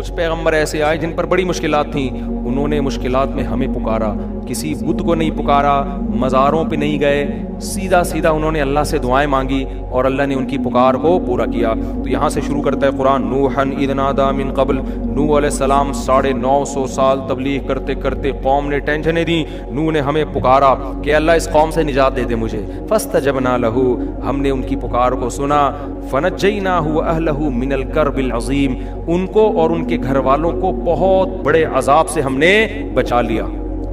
کچھ پیغمبر ایسے آئے جن پر بڑی مشکلات تھیں، انہوں نے مشکلات میں ہمیں پکارا، کسی بت کو نہیں پکارا، مزاروں پہ نہیں گئے، سیدھا سیدھا انہوں نے اللہ سے دعائیں مانگی اور اللہ نے ان کی پکار کو پورا کیا۔ تو یہاں سے شروع کرتا ہے قرآن، نوحًا اذ نادیٰ من قبل، نوح علیہ السلام 950 سال تبلیغ کرتے کرتے قوم نے ٹینشنیں دیں، نوح نے ہمیں پکارا کہ اللہ اس قوم سے نجات دے دے مجھے، فاستجبنا لہ، ہم نے ان کی پکار کو سنا، فنجیناہ واہلہ من الکرب العظیم، ان کو اور ان کے گھر والوں کو بہت بڑے عذاب سے ہم نے بچا لیا،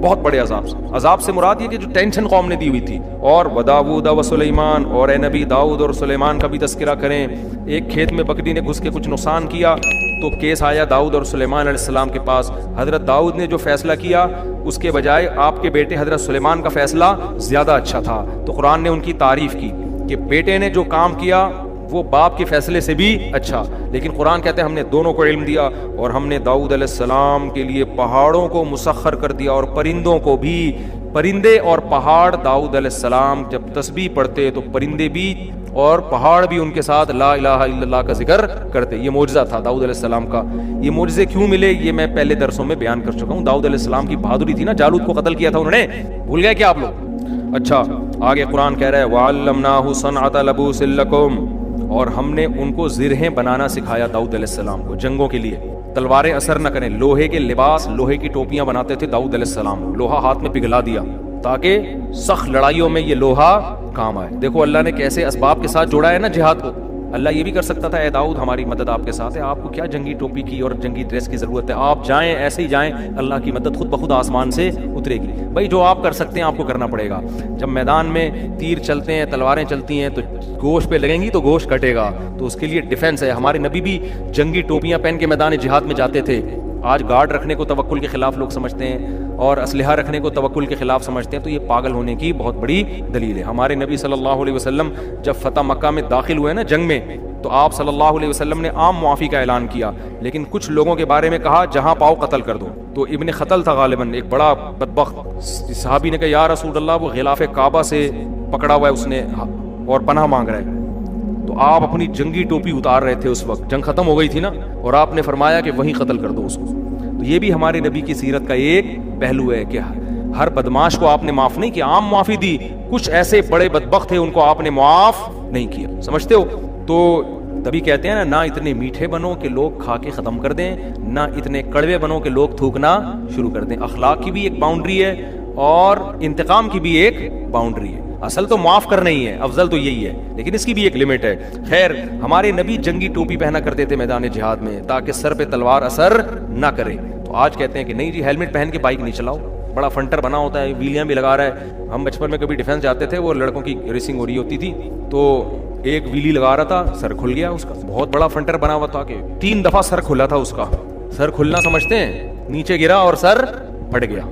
بہت بڑے عذاب سے۔ عذاب سے مراد یہ کہ جو ٹینشن قوم نے دی ہوئی تھی۔ اور وداؤد و سلیمان، اور اے نبی داؤد اور سلیمان کا بھی تذکرہ کریں۔ ایک کھیت میں بکری نے گھس کے کچھ نقصان کیا تو کیس آیا داؤد اور سلیمان علیہ السلام کے پاس۔ حضرت داؤد نے جو فیصلہ کیا اس کے بجائے آپ کے بیٹے حضرت سلیمان کا فیصلہ زیادہ اچھا تھا، تو قرآن نے ان کی تعریف کی کہ بیٹے نے جو کام کیا وہ باپ کے فیصلے سے بھی اچھا۔ لیکن قرآن کہتے ہیں ہم نے دونوں کو علم دیا، اور ہم نے داؤد علیہ السلام کے لیے پہاڑوں کو مسخر کر دیا اور پرندوں کو بھی۔ پرندے اور پہاڑ، داؤد علیہ السلام جب تسبیح پڑھتے تو پرندے بھی اور پہاڑ بھی ان کے ساتھ لا الہ الا اللہ کا ذکر کرتے۔ یہ معجزہ تھا داؤد علیہ السلام کا۔ یہ معجزے کیوں ملے یہ میں پہلے درسوں میں بیان کر چکا ہوں۔ داؤد علیہ السلام کی بہادری تھی نا، جالوت کو قتل کیا تھا انہوں نے، بھول گئے کیا آپ لوگ؟ اچھا آگے قرآن کہہ رہا ہے وَعَلَّمْنَاهُ صَنْعَةَ لَبُوسٍ لَكُمْ، اور ہم نے ان کو زرہیں بنانا سکھایا داؤد علیہ السلام کو جنگوں کے لیے، تلواریں اثر نہ کریں۔ لوہے کے لباس، لوہے کی ٹوپیاں بناتے تھے داؤد علیہ السلام، لوہا ہاتھ میں پگھلا دیا تاکہ سخت لڑائیوں میں یہ لوہا کام آئے۔ دیکھو اللہ نے کیسے اسباب کے ساتھ جوڑا ہے نا جہاد کو۔ اللہ یہ بھی کر سکتا تھا اے داؤد ہماری مدد آپ کے ساتھ ہے، آپ کو کیا جنگی ٹوپی کی اور جنگی ڈریس کی ضرورت ہے، آپ جائیں ایسے ہی جائیں، اللہ کی مدد خود بخود آسمان سے اترے گی۔ بھائی جو آپ کر سکتے ہیں آپ کو کرنا پڑے گا۔ جب میدان میں تیر چلتے ہیں، تلواریں چلتی ہیں تو گوشت پہ لگیں گی تو گوشت کٹے گا، تو اس کے لیے ڈیفنس ہے۔ ہمارے نبی بھی جنگی ٹوپیاں پہن کے میدان جہاد میں جاتے تھے۔ آج گارڈ رکھنے کو توکل کے خلاف لوگ سمجھتے ہیں اور اسلحہ رکھنے کو توکل کے خلاف سمجھتے ہیں، تو یہ پاگل ہونے کی بہت بڑی دلیل ہے۔ ہمارے نبی صلی اللہ علیہ وسلم جب فتح مکہ میں داخل ہوئے نا جنگ میں، تو آپ صلی اللہ علیہ وسلم نے عام معافی کا اعلان کیا، لیکن کچھ لوگوں کے بارے میں کہا جہاں پاؤ قتل کر دو۔ تو ابن خطل تھا غالباً، ایک بڑا بدبخت صحابی نے کہا یا رسول اللہ وہ غلاف کعبہ سے پکڑا ہوا ہے اس نے اور پناہ مانگ رہا ہے۔ تو آپ اپنی جنگی ٹوپی اتار رہے تھے، اس وقت جنگ ختم ہو گئی تھی نا، اور آپ نے فرمایا کہ وہیں قتل کر دو اس کو۔ تو یہ بھی ہمارے نبی کی سیرت کا ایک پہلو ہے کہ ہر بدماش کو آپ نے معاف نہیں کیا، عام معافی دی، کچھ ایسے بڑے بدبخت تھے ان کو آپ نے معاف نہیں کیا، سمجھتے ہو؟ تو تبھی کہتے ہیں نا، نہ اتنے میٹھے بنو کہ لوگ کھا کے ختم کر دیں، نہ اتنے کڑوے بنو کہ لوگ تھوکنا شروع کر دیں۔ اخلاق کی بھی ایک باؤنڈری ہے اور انتقام کی بھی ایک باؤنڈری ہے۔ اصل تو معاف کرنا ہی ہے، افضل تو یہی ہے، لیکن اس کی بھی ایک لمٹ ہے۔ خیر ہمارے نبی جنگی ٹوپی پہنا کرتے تھے میدان جہاد میں تاکہ سر پہ تلوار اثر نہ کرے۔ تو آج کہتے ہیں کہ نہیں جی ہیلمٹ پہن کے بائک نہیں چلاؤ، بڑا فنٹر بنا ہوتا ہے، ویلیاں بھی لگا رہا ہے۔ ہم بچپن میں کبھی ڈیفینس جاتے تھے، وہ لڑکوں کی ریسنگ ہو رہی ہوتی تھی، تو ایک ویلی لگا رہا تھا، سر کھل گیا اس کا، بہت بڑا فنٹر بنا ہوا تھا کہ 3 دفعہ سر کھلا تھا اس کا۔ سر کھلنا سمجھتے ہیں، نیچے گرا اور سر پھٹ گیا۔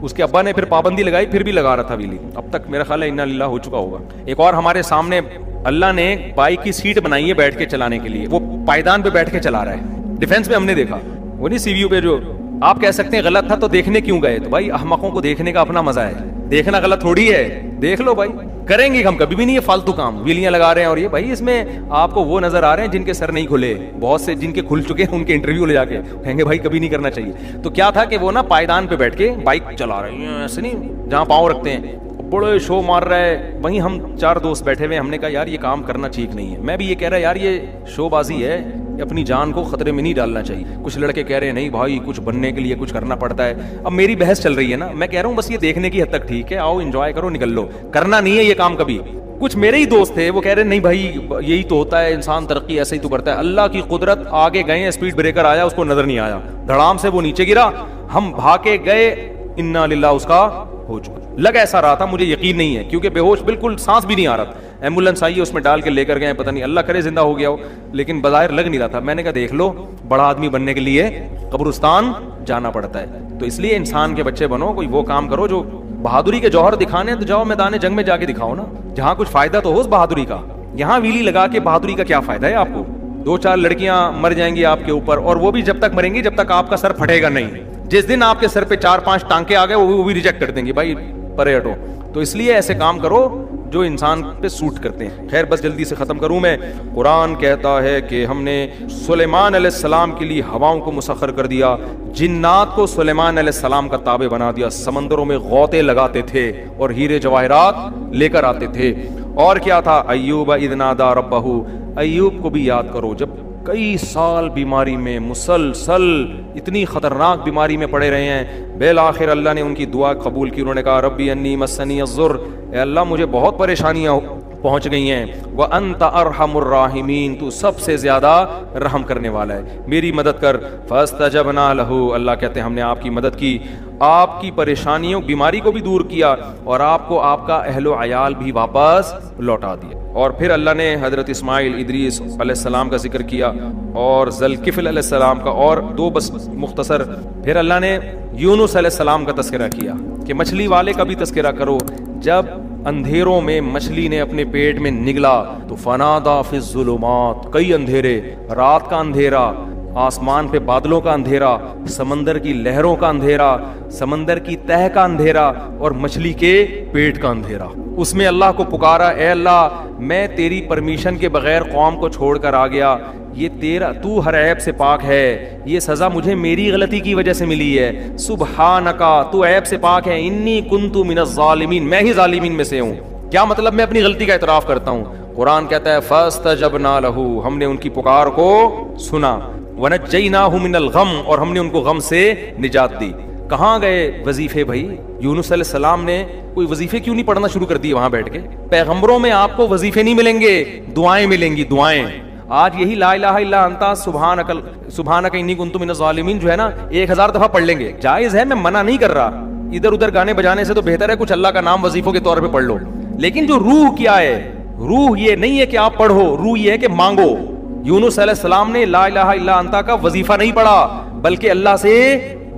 اس کے ابا نے پھر پابندی لگائی، پھر بھی لگا رہا تھا ویلی، اب تک میرا خیال ہے انا للہ ہو چکا ہوگا۔ ایک اور ہمارے سامنے اللہ نے بائک کی سیٹ بنائی ہے بیٹھ کے چلانے کے لیے، وہ پائیدان پہ بیٹھ کے چلا رہا ہے۔ ڈیفینس میں ہم نے دیکھا، وہ نہیں سی وی یو پہ جو آپ کہہ سکتے ہیں غلط تھا تو دیکھنے کیوں گئے، تو بھائی احمقوں کو دیکھنے کا اپنا مزہ ہے، دیکھنا غلط تھوڑی ہے، دیکھ لو بھائی، کریں گے ہم کبھی بھی نہیں یہ فالتو کام، ویلیاں لگا رہے ہیں اور یہ بھائی اس میں آپ کو وہ نظر آ رہے ہیں جن کے سر نہیں کھلے، بہت سے جن کے کھل چکے ہیں ان کے انٹرویو لے جا کے کہیں گے بھائی کبھی نہیں کرنا چاہیے۔ تو کیا تھا کہ وہ نا پائیدان پہ بیٹھ کے بائک چلا رہے ہیں، ایسے نہیں جہاں پاؤں رکھتے ہیں، بڑے شو مار رہا ہے، وہیں ہم 4 دوست بیٹھے ہوئے، ہم نے کہا یار یہ کام کرنا ٹھیک نہیں ہے۔ میں بھی یہ کہہ رہا یار یہ شو بازی ہے، اپنی جان کو خطرے میں نہیں ڈالنا چاہیے۔ کچھ لڑکے کہہ رہے ہیں نہیں بھائی کچھ بننے کے لیے کچھ کرنا پڑتا ہے۔ اب میری بحث چل رہی ہے نا، میں کہہ رہا ہوں بس یہ دیکھنے کی حد تک ٹھیک ہے، آؤ انجوائے کرو نکل لو، کرنا نہیں ہے یہ کام کبھی۔ کچھ میرے ہی دوست تھے وہ کہہ رہے نہیں بھائی یہی تو ہوتا ہے، انسان ترقی ایسے ہی تو کرتا ہے۔ اللہ کی قدرت، آگے گئے اسپیڈ بریکر آیا اس کو نظر نہیں آیا، دھڑام سے وہ نیچے گرا، ہم بھاگے گئے، انا للہ اس کا ہو چکا۔ لگ ایسا رہا تھا، مجھے یقین نہیں ہے کیونکہ بے ہوش بالکل، سانس بھی نہیں آ رہا تھا۔ ایمبولینس آئی ہے اس میں ڈال کے لے کر گئے، پتہ نہیں اللہ کرے زندہ ہو گیا ہو، لیکن بظاہر لگ نہیں رہا تھا۔ میں نے کہا دیکھ لو بڑا آدمی بننے کے لیے قبرستان جانا پڑتا ہے، تو اس لیے انسان کے بچے بنو، کوئی وہ کام کرو جو بہادری کے جوہر دکھانے ہیں تو جاؤ میدان جنگ میں جا کے دکھاؤ نا، جہاں کچھ فائدہ تو ہو اس بہادری کا۔ یہاں ویلی لگا کے بہادری کا کیا فائدہ ہے آپ کو؟ 2-4 لڑکیاں مر جائیں گی آپ کے اوپر، اور وہ بھی جب تک مریں گی جب تک آپ کا سر پھٹے گا نہیں۔ جس دن آپ کے سر پہ 4-5 ٹانکے آ گئے وہ بھی ریجیکٹ کر دیں گے، بھائی پرے ہٹو۔ تو اس لیے ایسے کام کرو جو انسان پہ سوٹ کرتے ہیں. خیر بس جلدی سے ختم کروں میں. قرآن کہتا ہے کہ ہم نے سلیمان علیہ السلام کے لیے ہواؤں کو مسخر کر دیا, جنات کو سلیمان علیہ السلام کا تابع بنا دیا, سمندروں میں غوطے لگاتے تھے اور ہیرے جواہرات لے کر آتے تھے. اور کیا تھا, ایوب اذ نادی ربہ, ایوب کو بھی یاد کرو جب کئی سال بیماری میں مسلسل اتنی خطرناک بیماری میں پڑے رہے ہیں, بالآخر اللہ نے ان کی دعا قبول کی. انہوں نے کہا ربی انی مسنی الضر, اے اللہ مجھے بہت پریشانیاں پہنچ گئی ہیں, وانت ارحم الراحمین, تو سب سے زیادہ رحم کرنے والا ہے, میری مدد کر. فاستجبنا لہ, اللہ کہتے ہیں ہم نے آپ کی مدد کی, آپ کی پریشانیوں بیماری کو بھی دور کیا اور آپ کو آپ کا اہل و عیال بھی واپس لوٹا دیا. اور پھر اللہ نے حضرت اسماعیل ادریس علیہ السلام کا ذکر کیا اور ذوالکفل علیہ السلام کا, اور دو بس مختصر. پھر اللہ نے یونس علیہ السلام کا تذکرہ کیا کہ مچھلی والے کا بھی تذکرہ کرو. جب اندھیروں میں مچھلی نے اپنے پیٹ میں نگلا تو فنادا فی الظلمات, کئی اندھیرے, رات کا اندھیرا, آسمان پہ بادلوں کا اندھیرا, سمندر کی لہروں کا اندھیرا, سمندر کی تہہ کا اندھیرا اور مچھلی کے پیٹ کا اندھیرا. اس میں اللہ کو پکارا, اے اللہ میں تیری پرمیشن کے بغیر قوم کو چھوڑ کر آ گیا, یہ تیرا, تو ہر عیب سے پاک ہے, یہ سزا مجھے میری غلطی کی وجہ سے ملی ہے. سبحانکا, تو عیب سے پاک ہے, انی کنت من الظالمین, میں ہی ظالمین میں سے ہوں. کیا مطلب, میں اپنی غلطی کا اعتراف کرتا ہوں. قرآن کہتا ہے فاستجبنا لہ, ہم نے ان کی پکار کو سنا, ونجیناہ من الغم, اور ہم نے ان کو غم سے نجات دی. کہاں گئے وظیفے بھائی؟ یونس علیہ السلام نے کوئی وظیفے کیوں نہیں پڑھنا شروع کر دیے وہاں بیٹھ کے؟ پیغمبروں میں آپ کو وظیفے نہیں ملیں گے, دعائیں ملیں گی, دعائیں. آج یہی لا الہ الا انت سبحانک انی کنت من الظالمین جو ہے نا 1000 دفعہ پڑھ لیں گے, جائز ہے, میں منع نہیں کر رہا. ادھر ادھر گانے بجانے سے تو بہتر ہے کچھ اللہ کا نام وظیفوں کے طور پہ پڑھ لو. لیکن جو روح کیا ہے, روح یہ نہیں ہے کہ آپ پڑھو, روح یہ ہے کہ مانگو. یونس علیہ السلام نے لا الہ الا انت کا وظیفہ نہیں پڑھا بلکہ اللہ سے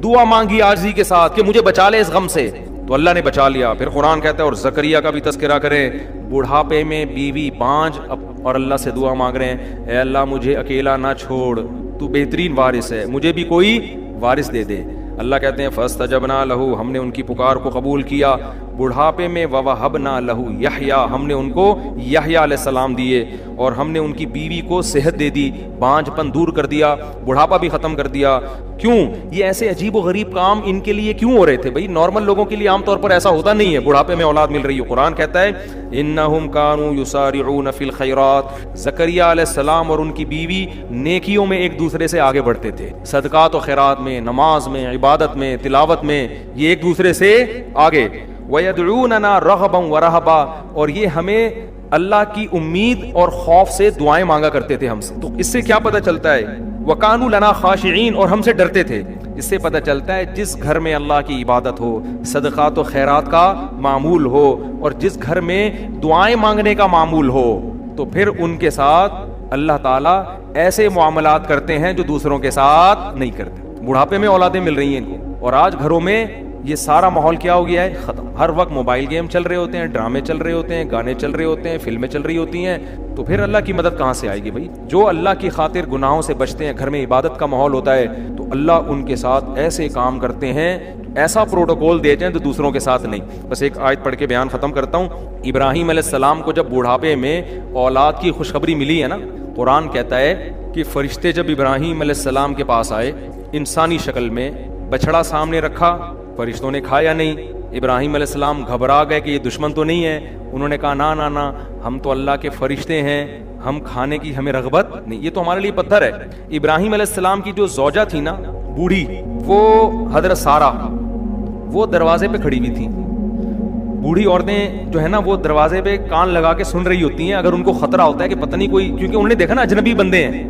دعا مانگی عاجزی کے ساتھ کہ مجھے بچا لے اس غم سے, تو اللہ نے بچا لیا. پھر قرآن کہتا ہے اور زکریا کا بھی تذکرہ کریں, بڑھاپے میں بیوی بانج اور اللہ سے دعا مانگ رہے ہیں, اے اللہ مجھے اکیلا نہ چھوڑ, تو بہترین وارث ہے, مجھے بھی کوئی وارث دے دے. اللہ کہتے ہیں فاستجبنا لہ, ہم نے ان کی پکار کو قبول کیا. بڑھاپے میں ووہبنا لہ یحییٰ, ہم نے ان کو یحییٰ علیہ السلام دیے اور ہم نے ان کی بیوی کو صحت دے دی, بانجھ پن دور کر دیا, بڑھاپا بھی ختم کر دیا. کیوں یہ ایسے عجیب و غریب کام ان کے لیے کیوں ہو رہے تھے بھائی؟ نارمل لوگوں کے لیے عام طور پر ایسا ہوتا نہیں ہے, بڑھاپے میں اولاد مل رہی ہو. قرآن کہتا ہے انہم کانوا یسارعون فی الخیرات, زکریا علیہ السلام اور ان کی بیوی نیکیوں میں ایک دوسرے سے آگے بڑھتے تھے, صدقات و خیرات میں, نماز میں, عبادت میں, تلاوت میں, یہ ایک دوسرے سے آگے. وَيَدْعُونَنَا رَغَبًا وَرَهَبًا, اور یہ ہمیں اللہ کی امید اور خوف سے دعائیں مانگا کرتے تھے ہم سے. تو اس سے کیا پتہ چلتا ہے؟ وَكَانُوا لَنَا خَاشِعِينَ, اور ہم سے ڈرتے تھے. اس سے پتہ چلتا ہے جس گھر میں اللہ کی عبادت ہو, صدقات و خیرات کا معمول ہو, اور جس گھر میں دعائیں مانگنے کا معمول ہو, تو پھر ان کے ساتھ اللہ تعالیٰ ایسے معاملات کرتے ہیں جو دوسروں کے ساتھ نہیں کرتے. بڑھاپے میں اولادیں مل رہی ہیں ان کو, اور آج گھروں میں یہ سارا ماحول کیا ہو گیا ہے؟ ختم. ہر وقت موبائل گیم چل رہے ہوتے ہیں, ڈرامے چل رہے ہوتے ہیں, گانے چل رہے ہوتے ہیں, فلمیں چل رہی ہوتی ہیں. تو پھر اللہ کی مدد کہاں سے آئے گی بھائی؟ جو اللہ کی خاطر گناہوں سے بچتے ہیں, گھر میں عبادت کا ماحول ہوتا ہے, تو اللہ ان کے ساتھ ایسے کام کرتے ہیں, ایسا پروٹوکول دیتے ہیں تو دوسروں کے ساتھ نہیں. بس ایک آیت پڑھ کے بیان ختم کرتا ہوں. ابراہیم علیہ السلام کو جب بڑھاپے میں اولاد کی خوشخبری ملی ہے نا, قرآن کہتا ہے کہ فرشتے جب ابراہیم علیہ السلام کے پاس آئے انسانی شکل میں, بچڑا سامنے رکھا, فرشتوں نے کھایا نہیں. ابراہیم علیہ السلام گھبرا گئے کہ یہ دشمن تو نہیں ہے. انہوں نے کہا نا, ہم تو اللہ کے فرشتے ہیں, ہم کھانے کی ہمیں رغبت نہیں, یہ تو ہمارے لیے پتھر ہے. ابراہیم علیہ السلام کی جو زوجہ تھی نا, بوڑھی, وہ حضرت سارہ, وہ دروازے پہ کھڑی ہوئی تھی. بوڑھی عورتیں جو ہے نا, وہ دروازے پہ کان لگا کے سن رہی ہوتی ہیں, اگر ان کو خطرہ ہوتا ہے کہ پتہ نہیں کوئی, کیونکہ انہوں نے دیکھا نا اجنبی بندے ہیں.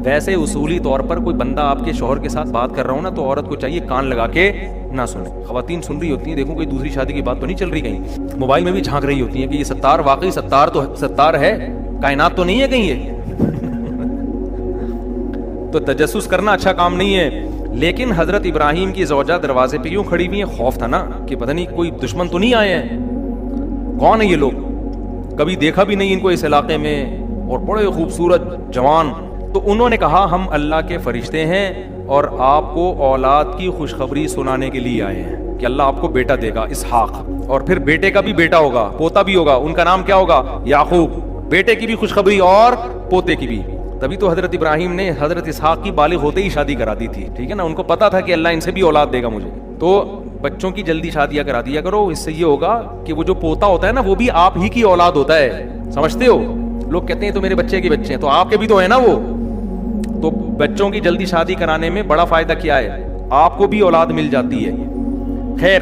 ویسے اصولی طور پر کوئی بندہ آپ کے شوہر کے ساتھ بات کر رہا ہو نا, تو عورت کو چاہیے کان لگا کے نہ سنے. خواتین سن رہی ہوتی ہیں, دیکھو کوئی دوسری شادی کی بات تو نہیں چل رہی کہیں, موبائل میں بھی جھانک رہی ہوتی ہیں کہ یہ ستار واقعی ستار ہے, کائنات تو نہیں ہے کہیں یہ. تو تجسس کرنا اچھا کام نہیں ہے. لیکن حضرت ابراہیم کی زوجہ دروازے پہ کیوں کھڑی ہوئی ہیں؟ خوف تھا نا کہ پتہ نہیں کوئی دشمن تو نہیں آئے ہیں, کون ہے یہ لوگ, کبھی دیکھا بھی نہیں ان کو اس علاقے میں, اور بڑے خوبصورت جوان. تو انہوں نے کہا ہم اللہ کے فرشتے ہیں اور آپ کو اولاد کی خوشخبری سنانے کے لیے آئے ہیں. کہ اللہ آپ کو بیٹا دے گا اسحاق, اور پھر بیٹے کا بھی بیٹا ہوگا, پوتا بھی ہوگا, ان کا نام کیا ہوگا؟ یعقوب. بیٹے کی بھی خوشخبری اور پوتے کی بھی. تبھی تو حضرت ابراہیم نے حضرت اسحاق کی بالغ ہوتے ہی شادی کرا دی تھی, ٹھیک ہے نا, ان کو پتا تھا کہ اللہ ان سے بھی اولاد دے گا مجھے. تو بچوں کی جلدی شادیاں کرا دیا کرو, اس سے یہ ہوگا کہ وہ جو پوتا ہوتا ہے نا وہ بھی آپ ہی کی اولاد ہوتا ہے, سمجھتے ہو؟ لوگ کہتے ہیں تو میرے بچے کے بچے ہیں, تو آپ کے بھی تو ہیں نا وہ. تو بچوں کی جلدی شادی کرانے میں بڑا فائدہ کیا ہے, آپ کو بھی اولاد مل جاتی ہے. خیر,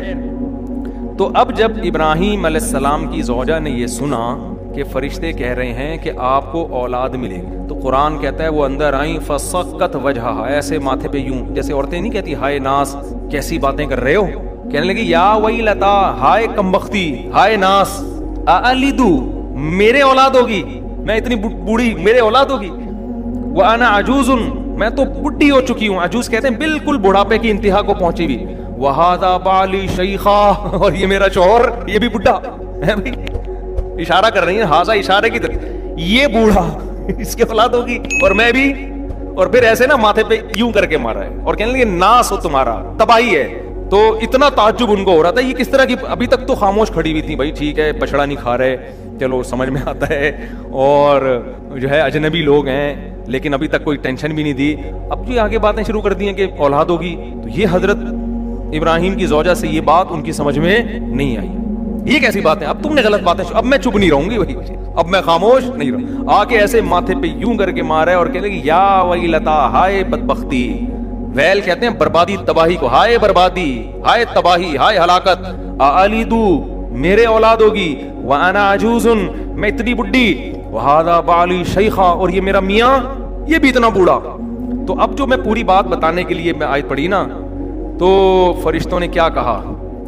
تو اب جب ابراہیم علیہ السلام کی زوجہ نے یہ سنا کہ فرشتے کہہ رہے ہیں کہ آپ کو اولاد ملے گی, تو قرآن کہتا ہے وہ اندر آئیں فسقت وجہہا, ایسے ماتھے پہ یوں, جیسے عورتیں نہیں کہتی ہائے ناس کیسی باتیں کر رہے ہو, کہنے لگی یا ویلتا, ہائے کمبختی, ہائے ناس, الیدو, میرے اولاد ہوگی, میں اتنی بوڑھی, میرے اولاد ہوگی, وانا عجوز, میں تو بڈھی ہو چکی ہوں. عجوز کہتے ہیں بالکل بڑھاپے کی انتہا کو پہنچی ہوئی. وہذا بالی شیخا, اور یہ میرا شوہر یہ بھی بڈھا ہے. اشارہ کر رہی ہیں, ہاضا اشارے کی طرف, یہ بوڑھا, اس کے اولاد ہوگی, اور میں بھی, اور پھر ایسے نا ماتھے پہ یوں کر کے مارا ہے, اور کہنے لگے ناس ہو تمہارا, تباہی ہے. تو اتنا تعجب ان کو ہو رہا تھا, یہ کس طرح کی, ابھی تک تو خاموش کھڑی ہوئی تھی, بھائی ٹھیک ہے بچڑا نہیں کھا رہے, چلو سمجھ میں آتا ہے, اور جو ہے اجنبی لوگ ہیں, لیکن ابھی تک کوئی ٹینشن بھی نہیں دی. اب جو آگے باتیں شروع کر دی ہیں کہ اولاد ہوگی, تو یہ حضرت ابراہیم کی زوجہ سے یہ بات ان کی سمجھ میں نہیں آئی. یہ کیسی بات ہے, اب تم نے غلط باتیں, اب میں چپ نہیں رہوں گی, وہی اب میں خاموش نہیں رہوں. آ کے ایسے ماتھے پہ یوں کر کے مارا ہے, اور کہنے لگی یا ویلتا, ہائے بدبختی, ویل کہتے ہیں بربادی تباہی کو, ہائے بربادی, ہائے تباہی, ہائے ہلاکت, الیدو, میرے اولاد ہوگی, وانا عجوز, میں اتنی بڈھی, وہذا بالی شیخا, اور یہ میرا میاں یہ بھی اتنا بوڑھا. تو اب جو میں پوری بات بتانے کے لیے میں آیت پڑھی نا, تو فرشتوں نے کیا کہا,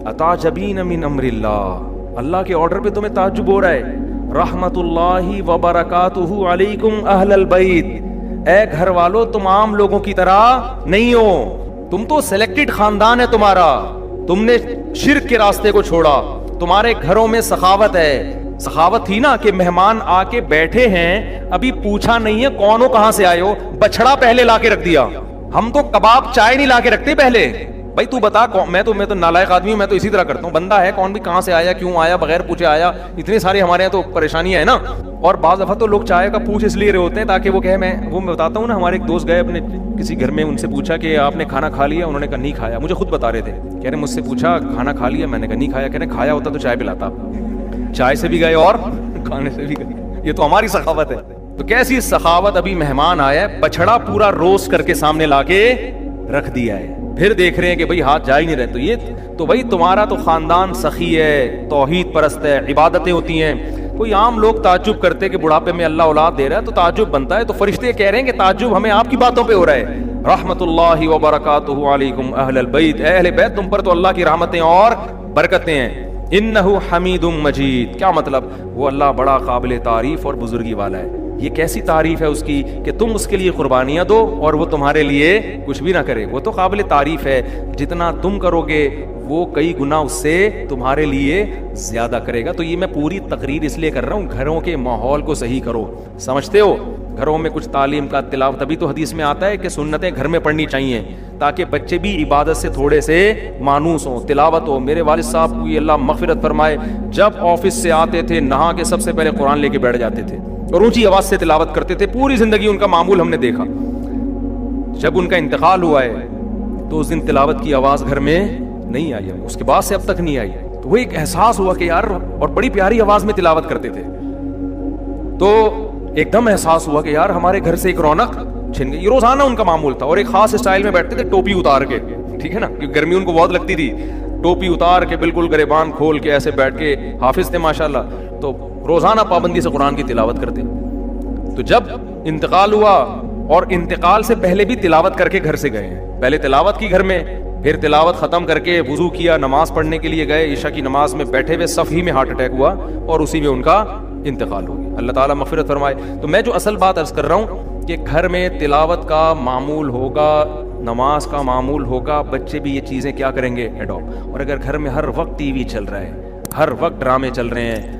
اتعجبین من امر اللہ, اللہ کے آرڈر پہ تمہیں تعجب ہو رہا ہے. رحمت اللہ وبرکاتہ علیکم اہل البیت, اے گھر والو تم عام لوگوں کی طرح نہیں ہو, تم تو سلیکٹڈ خاندان ہے تمہارا, تم نے شرک کے راستے کو چھوڑا, تمہارے گھروں میں سخاوت ہے. سخاوت تھی نا کہ مہمان آ کے بیٹھے ہیں, ابھی پوچھا نہیں ہے کون ہو کہاں سے آئے ہو, بچڑا پہلے لا کے رکھ دیا. ہم تو کباب چائے نہیں لا کے رکھتے پہلے, بھائی تو بتا, میں تو نالائق آدمی ہوں, میں تو اسی طرح کرتا ہوں, بندہ ہے کون بھی کہاں سے آیا, کیوں آیا, بغیر پوچھے آیا, اتنی ساری ہمارے یہاں تو پریشانیاں ہیں نا. اور بعض دفعہ تو لوگ چائے کا پوچھ اس لیے رہے ہوتے ہیں تاکہ وہ کہے, میں بتاتا ہوں نا, ہمارے ایک دوست گئے اپنے کسی گھر میں, ان سے پوچھا کہ آپ نے کھانا کھا لیا, انہوں نے کہا نہیں کھایا. مجھے خود بتا رہے تھے, کہہ رہے مجھ سے پوچھا کھانا کھا لیا, میں نے کہا نہیں کھایا, کہہ رہے کھایا ہوتا تو چائے پلاتا. چائے سے بھی گئے اور کھانے سے بھی گئے, یہ تو ہماری سخاوت ہے. تو کیسی سخاوت, ابھی مہمان آیا ہے, بچڑا پورا روسٹ کر کے سامنے لا کے رکھ دیا ہے, پھر دیکھ رہے ہیں کہ بھئی ہاتھ جا ہی نہیں رہے. تو یہ تو بھئی تمہارا تو خاندان سخی ہے, توحید پرست ہے, عبادتیں ہوتی ہیں. کوئی عام لوگ تعجب کرتے کہ بڑھاپے میں اللہ اولاد دے رہا ہے, تو تعجب بنتا ہے. تو فرشتے کہہ رہے ہیں کہ تعجب ہمیں آپ کی باتوں پہ ہو رہا ہے. رحمت اللہ وبرکاتہ علیکم اہل البیت, اے اہل بیت تم پر تو اللہ کی رحمتیں اور برکتیں ہیں. انہ حمید مجید, کیا مطلب, وہ اللہ بڑا قابل تعریف اور بزرگی والا ہے. یہ کیسی تعریف ہے اس کی کہ تم اس کے لیے قربانیاں دو اور وہ تمہارے لیے کچھ بھی نہ کرے. وہ تو قابل تعریف ہے, جتنا تم کرو گے وہ کئی گنا اس سے تمہارے لیے زیادہ کرے گا. تو یہ میں پوری تقریر اس لیے کر رہا ہوں, گھروں کے ماحول کو صحیح کرو, سمجھتے ہو, گھروں میں کچھ تعلیم کا تلاوت, تبھی تو حدیث میں آتا ہے کہ سنتیں گھر میں پڑھنی چاہیے تاکہ بچے بھی عبادت سے تھوڑے سے مانوس ہوں, تلاوت ہو. میرے والد صاحب کو اللہ مغفرت فرمائے, جب آفس سے آتے تھے نہا کے سب سے پہلے قرآن لے کے بیٹھ جاتے تھے اور اونچی آواز سے تلاوت کرتے تھے. پوری زندگی ان کا معمول ہم نے دیکھا. جب ان کا انتقال ہوا ہے تو اس دن تلاوت کی آواز گھر میں نہیں آئی, اس کے بعد سے اب تک نہیں آئی. تو وہ ایک احساس ہوا کہ یار, اور بڑی پیاری آواز میں تلاوت کرتے تھے, تو ایک دم احساس ہوا کہ یار ہمارے گھر سے ایک رونق چھن گئی. یہ روزانہ ان کا معمول تھا, اور ایک خاص اسٹائل میں بیٹھتے تھے, ٹوپی اتار کے, ٹھیک ہے نا, کیونکہ گرمی ان کو بہت لگتی تھی, ٹوپی اتار کے بالکل گریبان کھول کے ایسے بیٹھ کے, حافظ تھے ماشاءاللہ, تو روزانہ پابندی سے قرآن کی تلاوت کرتے. تو جب انتقال ہوا, اور انتقال سے پہلے بھی تلاوت کر کے گھر سے گئے ہیں, پہلے تلاوت کی گھر میں, پھر تلاوت ختم کر کے وضو کیا, نماز پڑھنے کے لیے گئے, عشاء کی نماز میں بیٹھے ہوئے صف ہی میں ہارٹ اٹیک ہوا اور اسی میں ان کا انتقال ہو گیا. اللہ تعالیٰ مغفرت فرمائے. تو میں جو اصل بات عرض کر رہا ہوں کہ گھر میں تلاوت کا معمول ہوگا, نماز کا معمول ہوگا, بچے بھی یہ چیزیں کیا کریں گے, ایڈاپٹ. اور اگر گھر میں ہر وقت ٹی وی چل رہا ہے, ہر وقت ڈرامے چل رہے ہیں,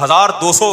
1000-200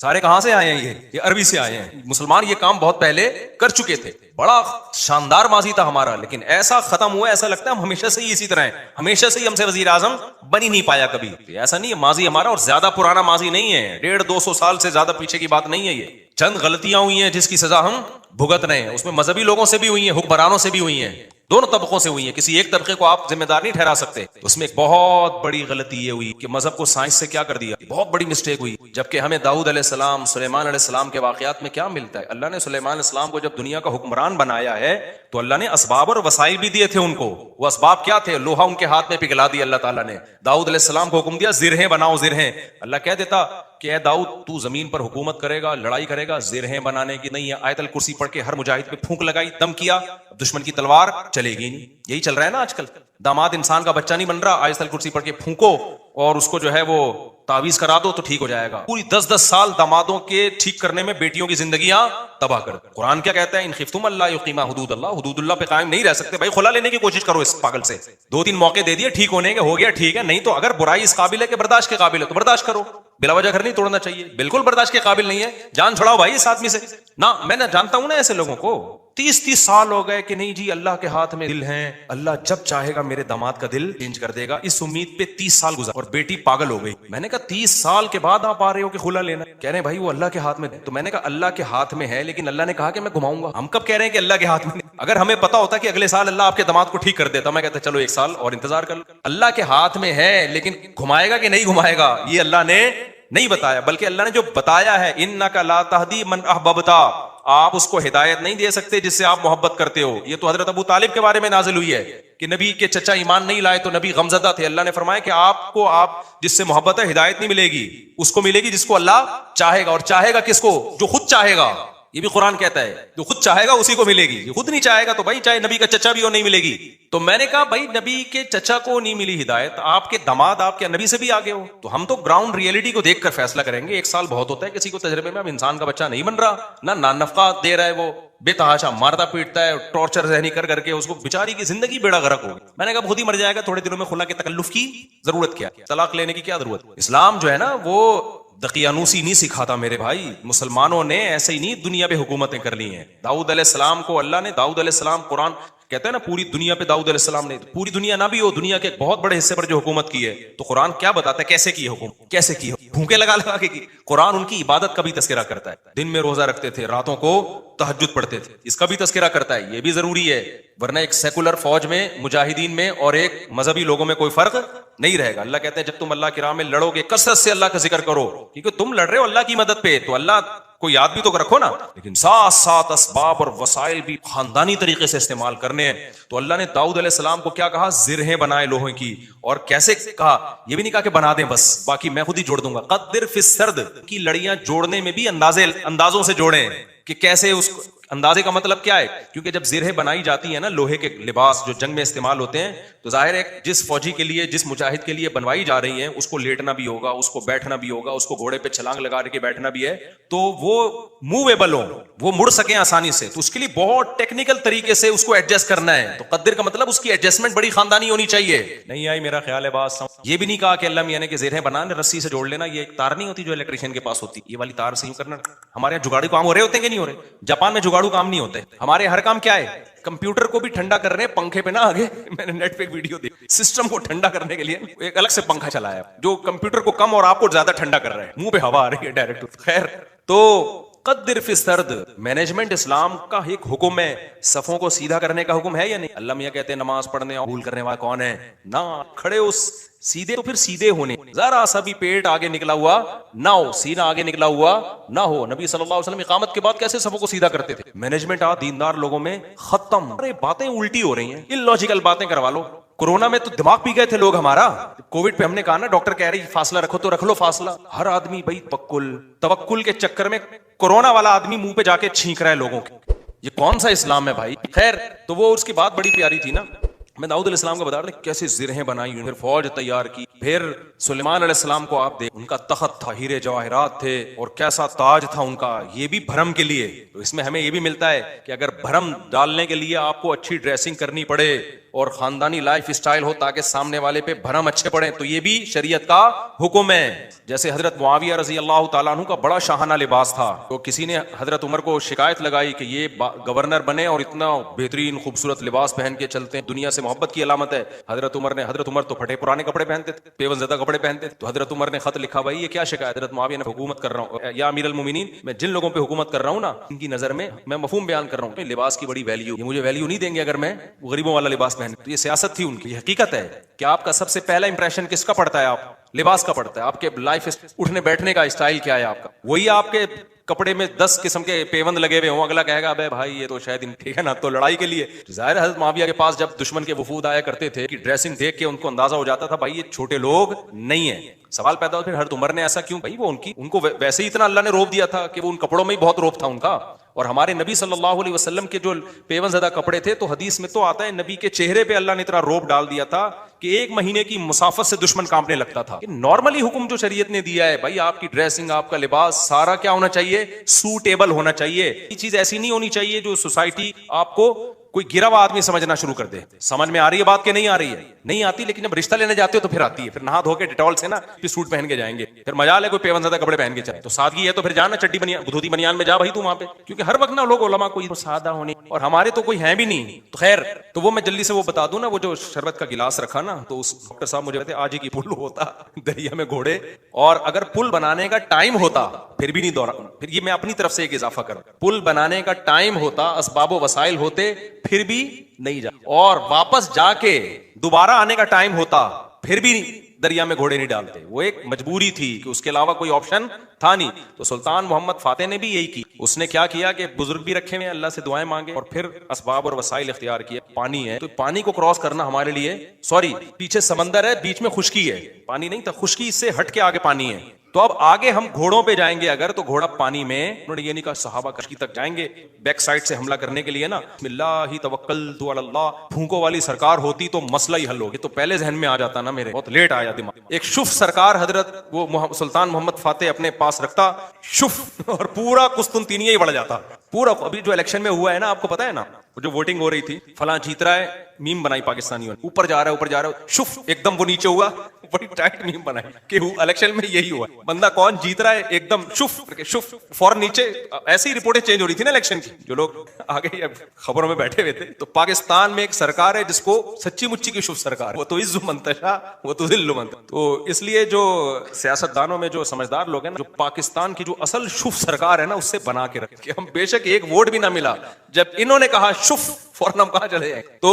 سارے کہاں سے آئے ہیں؟ یہ عربی سے آئے ہیں. مسلمان یہ کام بہت پہلے کر چکے تھے. بڑا شاندار ماضی تھا ہمارا، لیکن ایسا ختم ہوا ایسا لگتا ہے ہم ہمیشہ سے ہی اسی طرح ہیں، ہمیشہ سے ہی ہم سے وزیر اعظم بن ہی نہیں پایا کبھی. ایسا نہیں ہے، ماضی ہمارا اور زیادہ پرانا ماضی نہیں ہے، 150-200 سال سے زیادہ پیچھے کی بات نہیں ہے. یہ چند غلطیاں ہوئی ہیں جس کی سزا ہم بھگت رہے ہیں. اس میں مذہبی لوگوں سے بھی ہوئی ہیں، حکمرانوں سے بھی ہوئی ہیں، دونوں طبقوں سے ہوئی ہیں. کسی ایک طبقے کو آپ ذمہ دار نہیں ٹھہرا سکتے. اس میں ایک بہت بڑی غلطی یہ ہوئی کہ مذہب کو سائنس سے کیا کر دیا، بہت بڑی مسٹیک ہوئی. جبکہ ہمیں داؤد علیہ السلام، سلیمان علیہ السلام کے واقعات میں کیا ملتا ہے؟ اللہ نے سلیمان علیہ السلام کو جب دنیا کا حکمران بنایا ہے تو اللہ نے اسباب اور وسائل بھی دیے تھے ان کو. وہ اسباب کیا تھے؟ لوہا ان کے ہاتھ میں پگھلا دیا اللہ تعالیٰ نے. داؤد علیہ السلام کو حکم دیا زرہیں بناؤ، زرہیں. اللہ کہہ دیتا کہ اے داؤد تو زمین پر حکومت کرے گا، لڑائی کرے گا، زرہیں بنانے کی نہیں ہے. آیت الکرسی پڑھ کے ہر مجاہد پہ پھونک لگائی، دم کیا، دشمن کی تلوار چلے گی نہیں. یہی چل رہا ہے نا آج کل. داماد انسان کا بچہ نہیں بن رہا، آیت الکرسی پڑھ کے پھونکو اور اس کو جو ہے وہ تعویذ کرا دو تو ٹھیک ہو جائے گا. پوری 10-10 سال دامادوں کے ٹھیک کرنے میں بیٹیوں کی زندگیاں تباہ کر. قرآن کیا کہتا ہے؟ ان خفتم اللہ یقیما حدود اللہ. حدود اللہ پہ قائم نہیں رہ سکتے بھائی، خلا لینے کی کوشش کرو اس پاگل سے. 2-3 موقع دے دیے ٹھیک ہونے کے، ہو گیا ٹھیک ہے. نہیں تو اگر برائی اس قابل ہے کہ برداشت کے قابل ہے تو برداشت کرو. بلا وجہ گھر نہیں توڑنا چاہیے، بالکل برداشت کے قابل نہیں ہے، جان چھڑاؤ بھائی اس آدمی سے. نہ میں نہ جانتا ہوں نا ایسے لوگوں کو 30 سال ہو گئے کہ نہیں جی اللہ کے ہاتھ میں دل ہیں، اللہ جب چاہے گا میرے داماد کا دل چینج کر دے گا. اس امید پہ 30 سال گزر اور بیٹی پاگل ہو گئی. میں نے کہا 30 سال کے بعد آپ آ رہے ہو کہ خلا لینا؟ کہہ رہے ہیں بھائی وہ اللہ کے ہاتھ میں. تو میں نے کہا اللہ کے ہاتھ میں ہے لیکن اللہ نے کہا کہ میں گھماؤں گا. ہم کب کہہ رہے ہیں کہ اللہ کے ہاتھ میں؟ اگر ہمیں پتا ہوتا کہ اگلے سال اللہ آپ کے داماد کو ٹھیک کر دیتا، میں کہتا چلو 1 سال اور انتظار کر لو. اللہ کے ہاتھ میں ہے لیکن گھمائے گا کہ نہیں گھمائے گا یہ اللہ نے نہیں بتایا. بلکہ اللہ نے جو بتایا ہے انک لا تہدی من احببت، آپ اس کو ہدایت نہیں دے سکتے جس سے آپ محبت کرتے ہو. یہ تو حضرت ابو طالب کے بارے میں نازل ہوئی ہے کہ نبی کے چچا ایمان نہیں لائے تو نبی غمزدہ تھے. اللہ نے فرمایا کہ آپ جس سے محبت ہے ہدایت نہیں ملے گی، اس کو ملے گی جس کو اللہ چاہے گا. اور چاہے گا کس کو؟ جو خود چاہے گا. یہ بھی قرآن کہتا ہے جو خود چاہے گا اسی کو ملے گی. جو خود نہیں چاہے گا تو بھائی چاہے نبی کا چچا بھی ہو نہیں ملے گی. تو میں نے کہا بھائی نبی کے چچا کو نہیں ملی ہدایت، آپ کے داماد آپ کے نبی سے بھی آگے ہو. تو ہم تو گراؤنڈ ریئلٹی کو دیکھ کر فیصلہ کریں گے. 1 سال بہت ہوتا ہے کسی کو تجربے میں. اب انسان کا بچہ نہیں بن رہا، نہ نفقہ دے رہا ہے، وہ بے تحاشا مارتا پیٹتا ہے، ٹارچر ذہنی کر کر کے اس کو بیچاری کی زندگی بیڑا غرق ہوگی. میں نے کہا خود ہی مر جائے گا تھوڑے دنوں میں. خلا کے تکلف کی ضرورت کیا؟ طلاق لینے کی کیا ضرورت؟ اسلام جو ہے نا وہ دقیانوسی نہیں سکھاتا میرے بھائی. مسلمانوں نے ایسے ہی نہیں دنیا پہ حکومتیں کر لی ہیں. داؤد علیہ السلام کو اللہ نے، داؤد علیہ السلام قرآن کہتا ہے نا پوری دنیا پہ داؤد علیہ السلام نے، پوری دنیا نہ بھی ہو، دنیا کے ایک بہت بڑے حصے پر جو حکومت کی ہے تو قرآن کیا بتاتا ہے کیسے کی حکومت، کیسے کی، بھوکے لگا لگا کے کی. قرآن ان کی عبادت کا بھی تذکرہ کرتا ہے. دن میں روزہ رکھتے تھے، راتوں کو تہجد پڑھتے تھے، اس کا بھی تذکرہ کرتا ہے. یہ بھی ضروری ہے ورنہ ایک سیکولر فوج میں مجاہدین میں اور ایک مذہبی لوگوں میں کوئی فرق نہیں رہے گا. اللہ کہتے ہیں جب تم اللہ کی راہ میں لڑو گے کثرت سے اللہ کا ذکر کرو، کیونکہ تم لڑ رہے ہو اللہ کی مدد پہ تو اللہ کو یاد بھی تو رکھو نا. لیکن ساتھ ساتھ اسباب اور وسائل بھی خاندانی طریقے سے استعمال کرنے ہیں. تو اللہ نے داؤد علیہ السلام کو کیا کہا؟ زرہیں بنائے لوہے کی. اور کیسے کہا؟ یہ بھی نہیں کہا کہ بنا دیں بس باقی میں خود ہی جوڑ دوں گا. قدر فی السرد کی لڑیاں جوڑنے میں بھی اندازوں سے جوڑیں کہ کیسے اس کو. اندازے کا مطلب کیا ہے؟ کیونکہ جب زرہیں بنائی جاتی ہیں نا لوہے کے لباس جو جنگ میں استعمال ہوتے ہیں تو ظاہر ہے جس فوجی کے لیے، جس مجاہد کے لیے بنوائی جا رہی ہیں اس کو لیٹنا بھی ہوگا، اس کو بیٹھنا بھی ہوگا، اس کو گھوڑے پہ چھلانگ لگا کے بیٹھنا بھی ہے تو وہ موویبل ہو، وہ مڑ سکیں آسانی سے. تو اس کے لیے بہت ٹیکنیکل طریقے سے اس کو ایڈجسٹ کرنا ہے. تو قدر کا مطلب اس کی ایڈجسٹمنٹ بڑی خاندانی ہونی چاہیے. نہیں آئی میرا خیال ہے بات. یہ بھی نہیں کہا کہ اللہ میاں نے کہ زرہیں بنانے رسی سے جوڑ لینا. یہ ایک تار نہیں ہوتی جو الیکٹریشین کے پاس ہوتی، یہ والی تار سے یوں کرنا. ہمارے یہاں جگاڑو کام ہو رہے ہوتے ہیں کہ نہیں ہو رہے؟ جاپان میں جگاڑو کام نہیں ہوتے. ہمارے ہر کام کیا ہے؟ کمپیوٹر کو بھی ٹھنڈا کر رہے ہیں پنکھے پہ. نہ آگے میں نے نیٹ پہ ایک ویڈیو دیکھی، سسٹم کو ٹھنڈا کرنے کے لیے ایک الگ سے پنکھا چلایا جو کمپیوٹر کو کم اور آپ کو زیادہ ٹھنڈا کر رہا ہے. منہ پہ ہوا آ رہی ہے ڈائریکٹ. خیر تو قدر فی السرد مینجمنٹ اسلام کا ایک حکم ہے. صفوں کو سیدھا کرنے کا حکم ہے یا نہیں؟ اللہ میاں کہتے ہیں نماز پڑھنے اور بھول کرنے والا کون ہے؟ نہ کھڑے اس سیدھے تو پھر سیدھے ہونے. ذرا سا بھی پیٹ آگے نکلا ہوا نہ ہو، سینہ آگے نکلا ہوا نہ ہو. نبی صلی اللہ علیہ وسلم اقامت کے بعد کیسے صفوں کو سیدھا کرتے تھے؟ مینجمنٹ دیندار لوگوں میں ختم. ارے باتیں الٹی ہو رہی ہیں، اللاجیکل باتیں کروا لو. کورونا میں تو دماغ پی گئے تھے لوگ ہمارا. کووڈ پہ ہم نے کہا نا ڈاکٹر کہہ رہی فاصلہ رکھو تو رکھ لو فاصلہ. ہر آدمی بھائی توکل کے چکر میں کورونا والا آدمی منہ پہ جا کے چھینک رہا ہے لوگوں کے. یہ کون سا اسلام ہے بھائی؟ خیر تو وہ اس کی بات بڑی پیاری تھی نا. میں داؤد علیہ السلام کو بتا رہا کیسے زرہیں بنائی، پھر فوج تیار کی. پھر سلیمان علیہ السلام کو آپ دیکھ، ان کا تخت تھا، ہیرے جواہرات تھے اور کیسا تاج تھا ان کا. یہ بھی بھرم کے لیے. تو اس میں ہمیں یہ بھی ملتا ہے کہ اگر بھرم ڈالنے کے لیے آپ کو اچھی ڈریسنگ کرنی پڑے اور خاندانی لائف سٹائل ہو تاکہ سامنے والے پہ بھرم اچھے پڑے، تو یہ بھی شریعت کا حکم ہے۔ جیسے حضرت معاویہ رضی اللہ تعالیٰ عنہ کا بڑا شاہانہ لباس تھا، تو کسی نے حضرت عمر کو شکایت لگائی کہ یہ گورنر بنے اور اتنا بہترین خوبصورت لباس پہن کے چلتے ہیں، دنیا سے محبت کی علامت ہے۔ حضرت عمر تو پھٹے پرانے کپڑے پہنتے تھے، پیون زدہ کپڑے پہنتے تھے، تو حضرت عمر نے خط لکھا، بھائی یہ کیا شکایت؟ حضرت معاویہ نے حکومت کر رہا ہوں یا امیر المومنین، میں جن لوگوں پہ حکومت کر رہا ہوں نا، ان کی نظر میں میں مفہوم بیان کر رہا ہوں کہ لباس کی بڑی ویلیو، یہ مجھے ویلیو نہیں دیں گے اگر میں غریبوں والا لباس پہن۔ تو یہ سیاست تھی ان کی، حقیقت ہے کہ آپ کا سب سے پہلا امپریشن کس کا پڑتا ہے؟ آپ لباس کا پڑتا ہے۔ آپ کے لائف اٹھنے بیٹھنے کا اسٹائل کیا ہے آپ کا؟ وہی آپ کے کپڑے میں 10 قسم کے پیوند لگے ہوئے ہوں، اگلا کہے گا ابے بھائی یہ تو شاید ٹھیک ہے نا، تو لڑائی کے لیے۔ ظاہر ہے حضرت معاویہ کے پاس جب دشمن کے وفود آیا کرتے تھے کہ ڈریسنگ دیکھ کے ان کو اندازہ ہو جاتا تھا بھائی یہ چھوٹے لوگ نہیں ہیں۔ سوال پیدا ہو پھر حضرت عمر نے ایسا کیوں؟ بھائی وہ ان کو ویسے ہی اتنا اللہ نے روب دیا تھا کہ وہ ان کپڑوں میں ہی بہت روب تھا ان کا، اور ہمارے نبی صلی اللہ علیہ وسلم کے جو پیون زدہ کپڑے تھے، تو حدیث میں تو آتا ہے نبی کے چہرے پہ اللہ نے اتنا روب ڈال دیا تھا کہ 1 مہینے کی مسافت سے دشمن کانپنے لگتا تھا۔ نارملی حکم جو شریعت نے دیا ہے بھائی آپ کی ڈریسنگ، آپ کا لباس سارا کیا ہونا چاہیے؟ سوٹیبل ہونا چاہیے۔ یہ چیز ایسی نہیں ہونی چاہیے جو سوسائٹی آپ کو کوئی گرا ہوا آدمی سمجھنا شروع کر دے۔ سمجھ میں آ رہی ہے بات کہ نہیں آ رہی ہے؟ نہیں آتی، لیکن جب رشتہ لینے جاتے ہو تو پھر آتی ہے، پھر نہا دھو کے ڈیٹول سے نا پھر سوٹ پہن کے جائیں گے، پھر مجال ہے کوئی پیون زدہ کپڑے پہن کے چلے، تو سادگی ہے تو پھر جانا چڈی بنیان دھوتی بنیان میں جا بھائی تو وہاں پہ، کیونکہ ہر وقت نا لوگ علماء کوئی سادہ ہونے، اور ہمارے تو کوئی ہیں بھی نہیں۔ تو خیر، تو وہ میں جلدی سے وہ بتا دوں نا، وہ جو شربت کا گلاس رکھا نا، تو اس ڈاکٹر صاحب مجھے کہتے آج ہی کی پل ہوتا دریا میں گھوڑے، اور اگر پل بنانے کا ٹائم ہوتا پھر بھی نہیں دوڑا، پھر یہ میں اپنی طرف سے ایک اضافہ کروں، پل بنانے کا ٹائم ہوتا، اسباب و وسائل ہوتے، پھر بھی نہیں جا، اور واپس جا کے دوبارہ آنے کا ٹائم ہوتا پھر بھی دریا میں گھوڑے نہیں ڈالتے۔ وہ ایک مجبوری تھی کہ اس کے علاوہ کوئی آپشن تھا نہیں۔ تو سلطان محمد فاتح نے بھی یہی کی، اس نے کیا کیا کہ بزرگ بھی رکھے ہوئے اللہ سے دعائیں مانگے، اور پھر اسباب اور وسائل اختیار کیے۔ پانی ہے تو پانی کو کراس کرنا ہمارے لیے، سوری پیچھے سمندر ہے، بیچ میں خشکی ہے، پانی نہیں تھا، خشکی اس سے ہٹ کے آگے پانی ہے، تو اب آگے ہم گھوڑوں پہ جائیں گے اگر، تو گھوڑا پانی میں، انہوں نے یہ نہیں کہا صحابہ کشتی تک جائیں گے بیک سائڈ سے حملہ کرنے کے لیے نا، بسم اللہ توکلت علی اللہ، پھونکوں والی سرکار ہوتی تو مسئلہ ہی حل ہو گیا، تو پہلے ذہن میں آ جاتا نا، میرے بہت لیٹ آیا دماغ۔ ایک شف سرکار حضرت وہ سلطان محمد فاتح اپنے پاس رکھتا شف، اور پورا قسطنطینیہ ہی بڑھ جاتا پورا۔ ابھی جو الیکشن میں ہوا ہے نا، آپ کو پتا ہے نا، جو ووٹنگ ہو رہی تھی، فلاں جیت رہا ہے، میم بنائی پاکستانیوں نے، اوپر جا رہا ہے شف، ایک دم وہ نیچے ہوا، بڑی ٹائٹ میم بنائی کہ الیکشن میں یہی ہوا، بندہ کون جیت رہا ہے ایک دم شف فوراً نیچے۔ ایسی ہی رپورٹیں چینج ہو رہی تھی نا الیکشن کی، جو لوگ آگے خبروں میں بیٹھے ہوئے تھے۔ تو پاکستان میں ایک سرکار ہے جس کو سچی مچی کی شف سرکار، وہ تو عز منتشا وہ تو ذل منتشا۔ تو اس لیے جو سیاست دانوں میں جو سمجھدار لوگ ہیں نا، جو پاکستان کی جو اصل شف سرکار ہے نا، اس سے بنا کے رکھے کہ ہم بے شک ایک ووٹ بھی نہ ملا، جب انہوں نے کہا شف فوراً ہم کہاں چلے جائیں۔ تو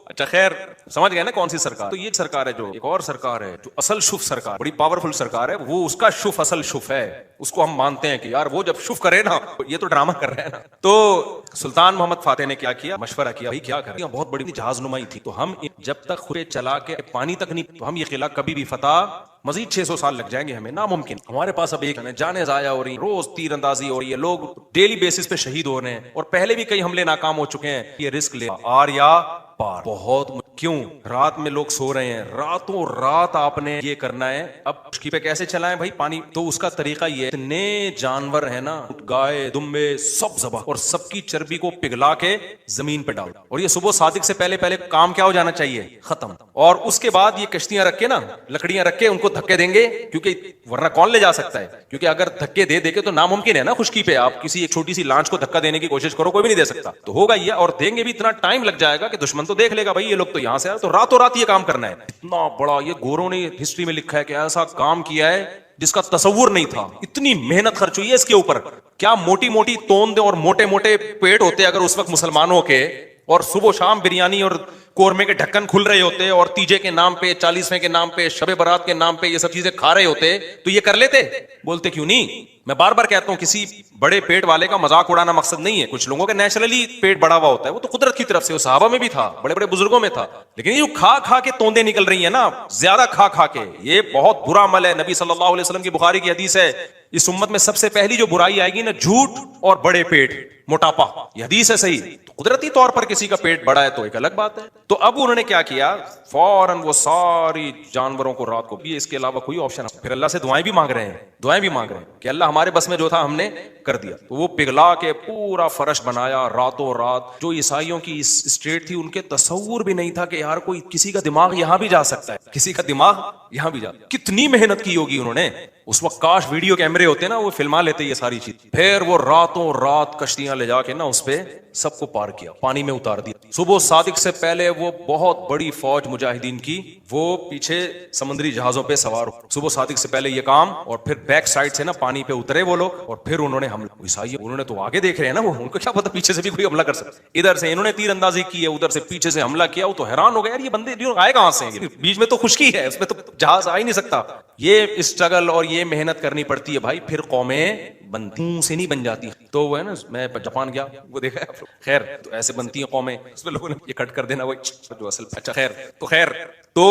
اچھا خیر سمجھ گئے نا کون سی سرکار؟ تو یہ سرکار ہے، جو ایک اور سرکار ہے جو اصل شف سرکار، بڑی پاورفل سرکار ہے، وہ اس کا شف اصل شف ہے، اس کو ہم مانتے ہیں کہ یار وہ جب شف کرے نا، یہ تو ڈرامہ کر رہے ہیں نا۔ تو سلطان محمد فاتح نے کیا کیا؟ مشورہ کیا، بھائی کیا کریں، بہت بڑی جہاز نمائی تھی، تو ہم جب تک خود چلا کے پانی تک نہیں، تو ہم یہ قلعہ کبھی بھی فتح، مزید 600 سال لگ جائیں گے ہمیں، ناممکن۔ ہمارے پاس اب ایک جانیں ضائع ہو رہی ہیں، روز تیر اندازی ہو رہی ہے، لوگ ڈیلی بیسس پہ شہید ہو رہے ہیں، اور پہلے بھی کئی حملے ناکام ہو چکے ہیں، یہ رسک لے آر یا پار بہت کیوں؟ رات میں لوگ سو رہے ہیں، راتوں رات آپ نے یہ کرنا ہے۔ اب خشکی پہ کیسے چلائیں بھائی پانی؟ تو اس کا طریقہ یہ ہے، اتنے جانور ہیں نا، گائے دمبے سب ذبح، اور سب کی چربی کو پگھلا کے زمین پہ ڈال، اور یہ صبح صادق سے پہلے کام کیا ہو جانا چاہیے؟ ختم۔ اور اس کے بعد یہ کشتیاں رکھ کے نا، لکڑیاں رکھ کے ان کو دھکے دیں گے، کیونکہ ورنہ کون لے جا سکتا ہے؟ کیونکہ اگر دھکے دے کے تو ناممکن ہے نا خشکی پہ، آپ کسی ایک چھوٹی سی لانچ کو دھکا دینے کی کوشش کرو، کوئی بھی نہیں دے سکتا، تو ہوگا یہ، اور دیں گے بھی اتنا ٹائم لگ جائے گا کہ دشمن تو دیکھ لے گا بھائی یہ لوگ تو یہاں سے آئے، تو راتوں رات یہ کام کرنا ہے۔ اتنا بڑا یہ گوروں نے ہسٹری میں لکھا ہے کہ ایسا کام کیا ہے جس کا تصور نہیں تھا، اتنی محنت خرچ ہوئی ہے اس کے اوپر۔ کیا موٹی موٹی توندیں اور موٹے موٹے پیٹ ہوتے اگر اس وقت مسلمانوں کے، اور صبح و شام بریانی اور قورمے کے ڈھکن کھل رہے ہوتے، اور تیجے کے نام پہ، 40ویں کے نام پہ، شب برات کے نام پہ یہ سب چیزیں کھا رہے ہوتے، تو یہ کر لیتے؟ بولتے کیوں نہیں؟ میں بار بار کہتا ہوں کسی بڑے پیٹ والے کا مذاق اڑانا مقصد نہیں ہے، کچھ لوگوں کا نیچرلی پیٹ بڑا ہوا ہوتا ہے، وہ تو قدرت کی طرف سے، وہ صحابہ میں بھی تھا، بڑے بڑے بزرگوں میں تھا، لیکن یہ کھا کھا کے توندیں نکل رہی ہیں نا، زیادہ کھا کھا کے، یہ بہت برا عمل ہے۔ نبی صلی اللہ علیہ وسلم کی بخاری کی حدیث ہے، اس امت میں سب سے پہلی جو برائی آئے گی نا، جھوٹ اور بڑے پیٹ، موٹاپا، یہ حدیث ہے صحیح۔ تو قدرتی طور پر کسی کا پیٹ بڑا ہے تو ایک الگ بات ہے، تو اب انہوں نے کیا کیا, فوراً وہ ساری جانوروں کو رات کو, یہ اس کے علاوہ کوئی آپشن, پھر اللہ سے دعائیں بھی مانگ رہے ہیں کہ اللہ ہمارے بس میں جو تھا ہم نے کر دیا. تو وہ پگھلا کے پورا فرش بنایا راتوں رات. جو عیسائیوں کی اسٹیٹ تھی ان کے تصور بھی نہیں تھا کہ یار کوئی کسی کا دماغ یہاں بھی جا سکتا ہے, کسی کا دماغ یہاں بھی جا. کتنی محنت کی ہوگی انہوں نے. اس وقت کاش ویڈیو کیمرے ہوتے نا, وہ فلما لیتے یہ ساری چیز. پھر وہ راتوں رات کشتیاں لے جا کے نا اس پہ سب کو پار کیا, پانی میں اتار دیا. صبح صادق سے پہلے وہ بہت بڑی فوج مجاہدین کی وہ پیچھے سمندری جہازوں پہ سوار ہو. صبح صادق سے پہلے یہ کام, اور پھر بیک سائڈ سے نا پانی پہ اترے وہ لوگ, اور پھر انہوں نے حملہ. عیسائی انہوں نے تو آگے دیکھ رہے ہیں نا, وہ ان کو کیا پتا پیچھے سے بھی کوئی حملہ کر سکتا. ادھر سے انہوں نے تیر اندازی کی ہے, ادھر سے پیچھے سے حملہ کیا. وہ تو حیران ہو گیا یار یہ بندے آئے کہاں سے, بیچ میں تو خشکی ہے, اس میں تو جہاز آ ہی نہیں سکتا. یہ اسٹرگل اور یہ محنت کرنی پڑتی ہے بھائی, پھر قومیں بنتی سے نہیں بن جاتی. تو وہ ہے نا, میں جاپان گیا وہ دیکھا خیر, تو ایسے بنتی ہیں قومیں. اس میں لوگوں نے یہ کٹ کر دینا وہ جو اصل. اچھا خیر تو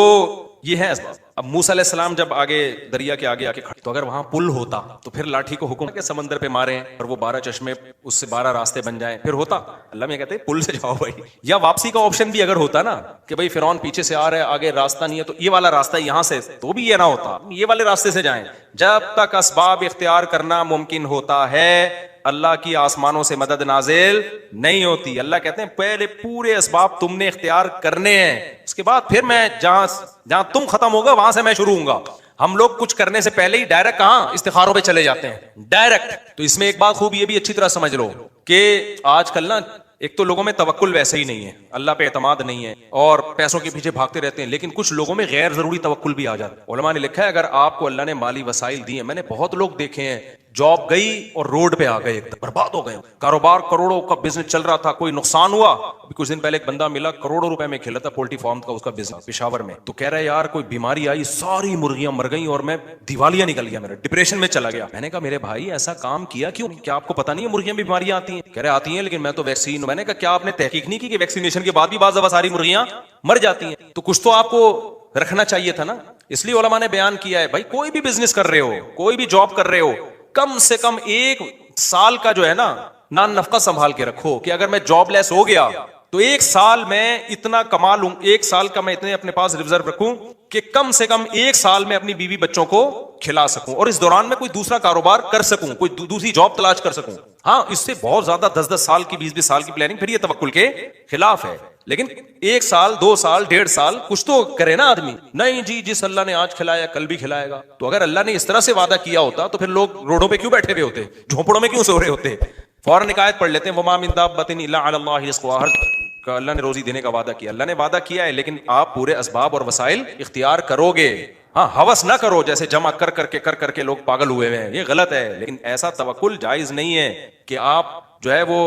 یہ ہے اسباب. اب موسیٰ علیہ السلام جب آگے دریا کے آگے آ کے کھڑے, تو اگر وہاں پل ہوتا تو پھر لاٹھی کو حکم کہ سمندر پہ ماریں اور وہ 12 چشمے اس سے 12 راستے بن جائیں, پھر ہوتا. اللہ میں کہتے ہیں پل سے جاؤ بھائی. یا واپسی کا آپشن بھی اگر ہوتا نا کہ بھائی فرعون پیچھے سے آ رہا ہے, آگے راستہ نہیں ہے, تو یہ والا راستہ یہاں سے, تو بھی یہ نہ ہوتا, یہ والے راستے سے جائیں. جب تک اسباب اختیار کرنا ممکن ہوتا ہے اللہ کی آسمانوں سے مدد نازل نہیں ہوتی. اللہ کہتے ہیں پہلے پورے اسباب تم نے اختیار کرنے ہیں, اس کے بعد پھر میں جہاں تم ختم ہوگا وہاں سے میں شروع ہوں گا. ہم لوگ کچھ کرنے سے پہلے ہی ڈائریکٹ کہاں استخاروں پہ چلے جاتے ہیں ڈائریکٹ. تو اس میں ایک بات خوب یہ بھی اچھی طرح سمجھ لو کہ آج کل نا ایک تو لوگوں میں توکل ویسے ہی نہیں ہے, اللہ پہ اعتماد نہیں ہے, اور پیسوں کے پیچھے بھاگتے رہتے ہیں. لیکن کچھ لوگوں میں غیر ضروری توکل بھی آ جاتا ہے. علماء نے لکھا ہے اگر آپ کو اللہ نے مالی وسائل دیے, میں نے بہت لوگ دیکھے ہیں جاب گئی اور روڈ پہ آ گئے, ایک دم برباد ہو گئے. کاروبار کروڑوں کا بزنس چل رہا تھا, کوئی نقصان ہوا. ابھی کچھ دن پہلے ایک بندہ ملا کروڑوں روپے میں کھیلا تھا پولٹری فارم کا, اس کا بزنس پشاور میں. تو کہہ رہا ہے یار کوئی بیماری آئی, ساری مرغیاں مر گئیں اور میں دیوالیہ نکل گیا, میرا ڈپریشن میں چلا گیا. میں نے کہا میرے بھائی ایسا کام کیا کیوں, کیا آپ کو پتا نہیں ہے مرغیاں میں بیماریاں آتی ہیں؟ کہہ رہے آتی ہیں لیکن میں تو ویکسین. میں نے کہا کیا آپ نے تحقیق نہیں کی کہ ویکسینیشن کے بعد بھی بعض دفعہ ساری مرغیاں مر جاتی ہیں؟ تو کچھ تو آپ کو رکھنا چاہیے تھا نا. اس لیے علماء نے بیان کیا ہے بھائی کوئی بھی بزنس کر رہے ہو, کوئی بھی جاب کر رہے ہو, کم سے کم 1 سال کا جو ہے نا نان نفقہ سنبھال کے رکھو کہ اگر میں جاب لیس ہو گیا تو 1 سال میں اتنا کما لوں, 1 سال کا میں اتنے اپنے پاس ریزرو رکھوں کہ کم سے کم 1 سال میں اپنی بیوی بچوں کو کھلا سکوں, اور اس دوران میں کوئی دوسرا کاروبار کر سکوں, کوئی دوسری جاب تلاش کر سکوں. ہاں اس سے بہت زیادہ 10 سال کی 20 سال کی پلاننگ, پھر یہ توکل کے خلاف ہے. لیکن 1 سال 2 سال 1.5 سال کچھ تو کرے نا آدمی. نہیں جی جس اللہ نے آج کھلایا کل بھی کھلائے گا. تو اگر اللہ نے اس طرح سے وعدہ کیا ہوتا تو پھر لوگ روڈوں پہ کیوں بیٹھے ہوئے ہوتے, جھونپڑوں میں کیوں سو رہے ہوتے؟ فوراً آیت پڑھ لیتے ہیں وما من دابۃ الا علی اللہ رزقها, کا اللہ نے روزی دینے کا وعدہ کیا. اللہ نے وعدہ کیا ہے لیکن آپ پورے اسباب اور وسائل اختیار کرو گے. ہاں ہوس نہ کرو جیسے جمع کر کے لوگ پاگل ہوئے ہیں, یہ غلط ہے. لیکن ایسا توکل جائز نہیں ہے کہ آپ جو ہے وہ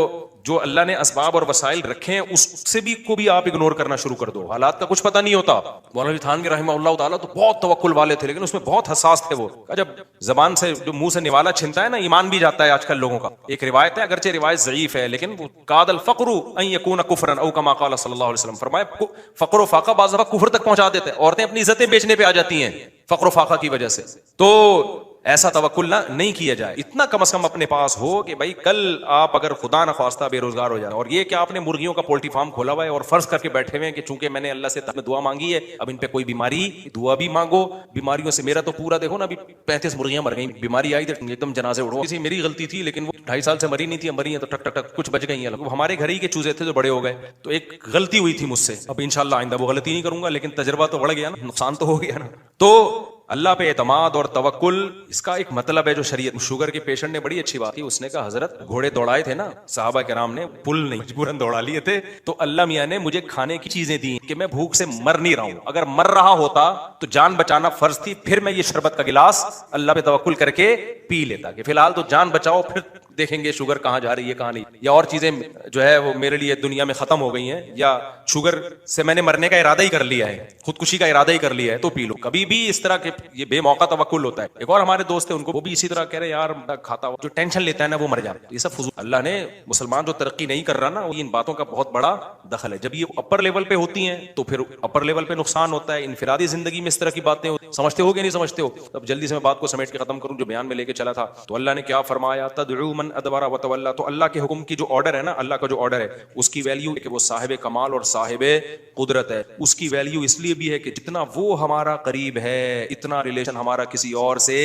جو اللہ نے اسباب اور وسائل رکھے ہیں اس سے بھی کو بھی آپ اگنور کرنا شروع کر دو. حالات کا کچھ پتہ نہیں ہوتا. مولانا تھانوی رحمہ اللہ تعالیٰ تو بہت توکل والے تھے لیکن اس میں بہت حساس تھے. وہ جب زبان سے جو منہ سے نوالا چھنتا ہے نا, ایمان بھی جاتا ہے آج کل لوگوں کا. ایک روایت ہے, اگرچہ روایت ضعیف ہے, لیکن وہ قاد الفقر ان یکون کفرا او کما قال صلی اللہ علیہ وسلم, فرمایا فقر و فاقہ بعض دفعہ کفر تک پہنچا دیتے ہیں. عورتیں اپنی عزتیں بیچنے پہ آ جاتی ہیں فقر و فاقہ کی وجہ سے. تو ایسا توکل نہ نہیں کیا جائے. اتنا کم از کم اپنے پاس ہو کہ بھائی کل آپ اگر خدا نہ خواستہ بے روزگار ہو جائے, اور یہ کہ آپ نے مرغیوں کا پولٹری فارم کھولا ہوا ہے اور فرض کر کے بیٹھے ہوئے ہیں کہ چونکہ میں نے اللہ سے دعا مانگی ہے اب ان پہ کوئی بیماری, دعا بھی مانگو. بیماریوں سے میرا تو پورا دیکھو نا, ابھی 35 مرغیاں مر گئیں, بیماری آئی تو ایک دم جنازے اڑو. کسی میری غلطی تھی لیکن وہ 2.5 سال سے مری نہیں تھی, مری ہیں تو ٹک ٹک ٹک کچھ بچ گئی ہیں. ہمارے گھر ہی کے چوزے تھے جو بڑے ہو گئے, تو ایک غلطی ہوئی تھی مجھ سے. اب انشاءاللہ آئندہ وہ غلطی نہیں کروں گا, لیکن تجربہ تو بڑھ گیا نا, نقصان تو ہو گیا نا. تو اللہ پہ اعتماد اور توکل اس کا ایک مطلب ہے جو شریعت. شوگر کے پیشنٹ نے بڑی اچھی بات کی, اس نے کہا حضرت گھوڑے دوڑائے تھے نا صحابہ کرام نے, پل نہیں مجبوراً دوڑا لیے تھے, تو اللہ میاں نے مجھے کھانے کی چیزیں دی کہ میں بھوک سے مر نہیں رہا ہوں. اگر مر رہا ہوتا تو جان بچانا فرض تھی, پھر میں یہ شربت کا گلاس اللہ پہ توکل کر کے پی لیتا کہ فی الحال تو جان بچاؤ, پھر دیکھیں گے شوگر کہاں جا رہی ہے کہاں نہیں, یا اور چیزیں جو ہے وہ میرے لیے دنیا میں ختم ہو گئی ہیں, یا شوگر سے میں نے مرنے کا ارادہ ہی کر لیا ہے, خودکشی کا ارادہ ہی کر لیا ہے, تو پی لو. کبھی بھی اس طرح کے یہ بے موقع توکل ہوتا ہے. ایک اور ہمارے دوست ہیں, ان کو وہ بھی اسی طرح کہہ رہے یار کھاتا ہوا جو ٹینشن لیتا ہے نا وہ مر جاتا ہے. یہ سب فضول. اللہ نے مسلمان جو ترقی نہیں کر رہا نا, ان باتوں کا بہت بڑا دخل ہے. جب یہ اپر لیول پہ ہوتی ہیں تو پھر اپر لیول پہ نقصان ہوتا ہے. انفرادی زندگی میں اس طرح کی باتیں سمجھتے ہو کہ نہیں سمجھتے ہو؟ اب جلدی سے میں بات کو سمیٹ کے ختم کروں جو بیان میں لے کے چلا تھا. تو اللہ نے کیا فرمایا, تدعو من ادبر وتولى. تو اللہ کے حکم کی جو آرڈر ہے نا, اللہ کا جو آرڈر ہے اس کی ویلیو کہ وہ صاحب کمال اور صاحب قدرت ہے. اس کی ویلیو اس لیے بھی ہے کہ جتنا وہ ہمارا قریب ہے اتنا ریلیشن ہمارا کسی اور سے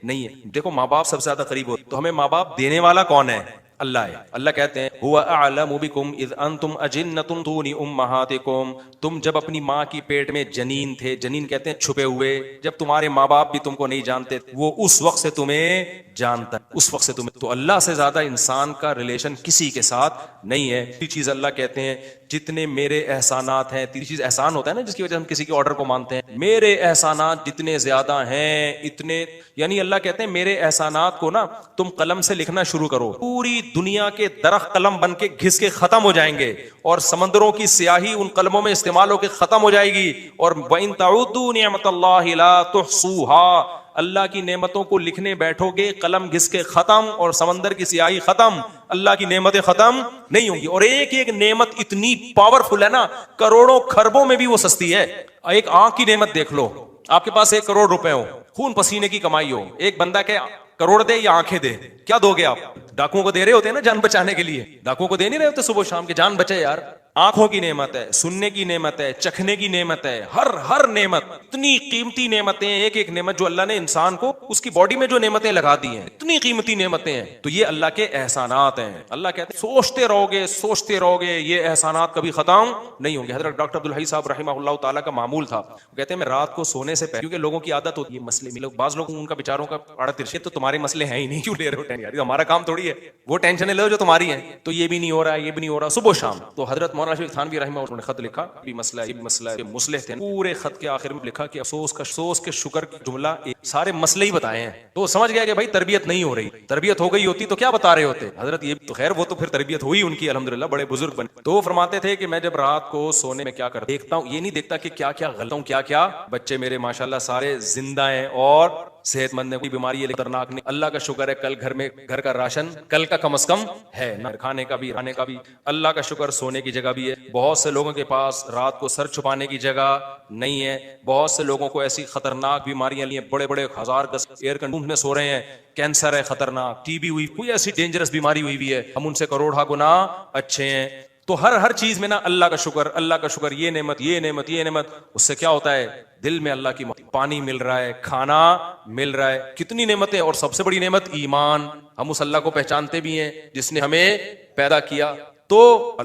نہیں ہے. دیکھو ماں باپ سب سے زیادہ قریب ہو, تو ہمیں ماں باپ دینے والا کون ہے؟ اللہ ہے. اللہ کہتے ہیں هو اعلم بكم اذ انتم اجنۃ تون امہاتکم. تم جب اپنی ماں کی پیٹ میں جنین تھے, جنین کہتے ہیں چھپے ہوئے, جب تمہارے ماں باپ بھی تم کو نہیں جانتے, وہ اس وقت سے تمہیں جانتا ہے, اس وقت سے تمہیں. تو اللہ سے زیادہ انسان کا ریلیشن کسی کے ساتھ نہیں ہے. تیسری چیز اللہ کہتے ہیں جتنے میرے احسانات ہیں, تیسری چیز احسان ہوتا ہے نا جس کی وجہ سے ہم کسی کے آرڈر کو مانتے ہیں, میرے احسانات جتنے زیادہ ہیں اتنے, یعنی اللہ کہتے ہیں میرے احسانات کو نا تم قلم سے لکھنا شروع کرو, پوری دنیا کے درخت قلم بن کے گھس کے ختم ہو جائیں گے, اور سمندروں کی سیاہی ان قلموں میں استعمال ہو کے ختم ہو جائے گی. اور وَإِن تَعُدُّوا نِعْمَةَ اللَّهِ لَا تُحْصُوهَا, اللہ کی نعمتوں کو لکھنے بیٹھو گے قلم گھس کے ختم اور سمندر کی سیاہی ختم, اللہ کی نعمتیں ختم نہیں ہوں گی. اور ایک ایک نعمت اتنی پاورفل ہے نا, کروڑوں خربوں میں بھی وہ سستی ہے. ایک آنکھ کی نعمت دیکھ لو, آپ کے پاس 1 کروڑ روپے ہو, خون پسینے کی کمائی ہو, ایک بندہ کہ کروڑ دے یا آنکھیں دے, کیا دو گے آپ؟ ڈاکوؤں کو دے رہے ہوتے ہیں نا جان بچانے کے لیے, ڈاکوؤں کو دے نہیں رہے ہوتے صبح شام کے جان بچے یار. آنکھوں کی نعمت ہے, سننے کی نعمت ہے, چکھنے کی نعمت ہے, ہر نعمت, اتنی قیمتی نعمتیں, ایک ایک نعمت جو اللہ نے انسان کو اس کی باڈی میں جو نعمتیں لگا دی ہیں, اتنی قیمتی نعمتیں ہیں. تو یہ اللہ کے احسانات ہیں. اللہ کہتے ہیں سوچتے رہو گے یہ احسانات کبھی ختم نہیں ہوں گے. حضرت ڈاکٹر عبدالحی صاحب رحمہ اللہ تعالیٰ کا معمول تھا, وہ کہتے ہیں میں رات کو سونے سے پہلے, کیونکہ لوگوں کی عادت ہوتی ہے مسئلے میں, بعض لوگ ان کا بیچاروں کا پاڑا ترشے, تو تمہارے مسئلے ہیں ہی نہیں, کیوں لے رہے ہو ٹینشن, ہمارا کام تھوڑی ہے وہ ٹینشن لو جو تمہاری ہیں, تو یہ بھی نہیں ہو رہا یہ بھی نہیں ہو رہا صبح شام. تو حضرت مولانا شفیق تھانوی رحمہ اللہ نے خط لکھا, یہ مسئلہ ہے, مصلح تھے, پورے خط کے آخر میں لکھا کہ افسوس کے شکر کی جملہ, سارے مسئلے ہی بتائے ہیں. تو سمجھ گیا کہ بھائی تربیت نہیں ہو رہی, تربیت ہو گئی ہوتی تو کیا بتا رہے ہوتے حضرت. یہ تو خیر وہ تو پھر تربیت ہوئی ان کی الحمدللہ, بڑے بزرگ بنے. تو وہ فرماتے تھے کہ میں جب رات کو سونے میں کیا کرتا دیکھتا ہوں, یہ نہیں دیکھتا کہ کیا کیا غلط ہوں, کیا کیا بچے میرے ماشاءاللہ سارے زندہ ہیں اور صحت مند ہے, کوئی بیماری ہے خطرناک نہیں, اللہ کا شکر ہے کل گھر کا راشن کل کا کم از کم ہے, نہ کھانے کا بھی رہنے کا بھی, اللہ کا شکر سونے کی جگہ بھی ہے. بہت سے لوگوں کے پاس رات کو سر چھپانے کی جگہ نہیں ہے, بہت سے لوگوں کو ایسی خطرناک بیماریاں لی ہیں, بڑے بڑے 1000 گز ایئر کنڈیشن میں سو رہے ہیں, کینسر ہے خطرناک, ٹی بی ہوئی, کوئی ایسی ڈینجرس بیماری ہوئی بھی ہے, ہم ان سے کروڑا گنا اچھے ہیں. تو ہر چیز میں نا اللہ کا شکر, یہ نعمت, اس سے کیا ہوتا ہے دل میں اللہ کی پانی مل رہا ہے, کھانا مل رہا ہے, کتنی نعمتیں. اور سب سے بڑی نعمت ایمان, ہم اس اللہ کو پہچانتے بھی ہیں جس نے ہمیں پیدا کیا. تو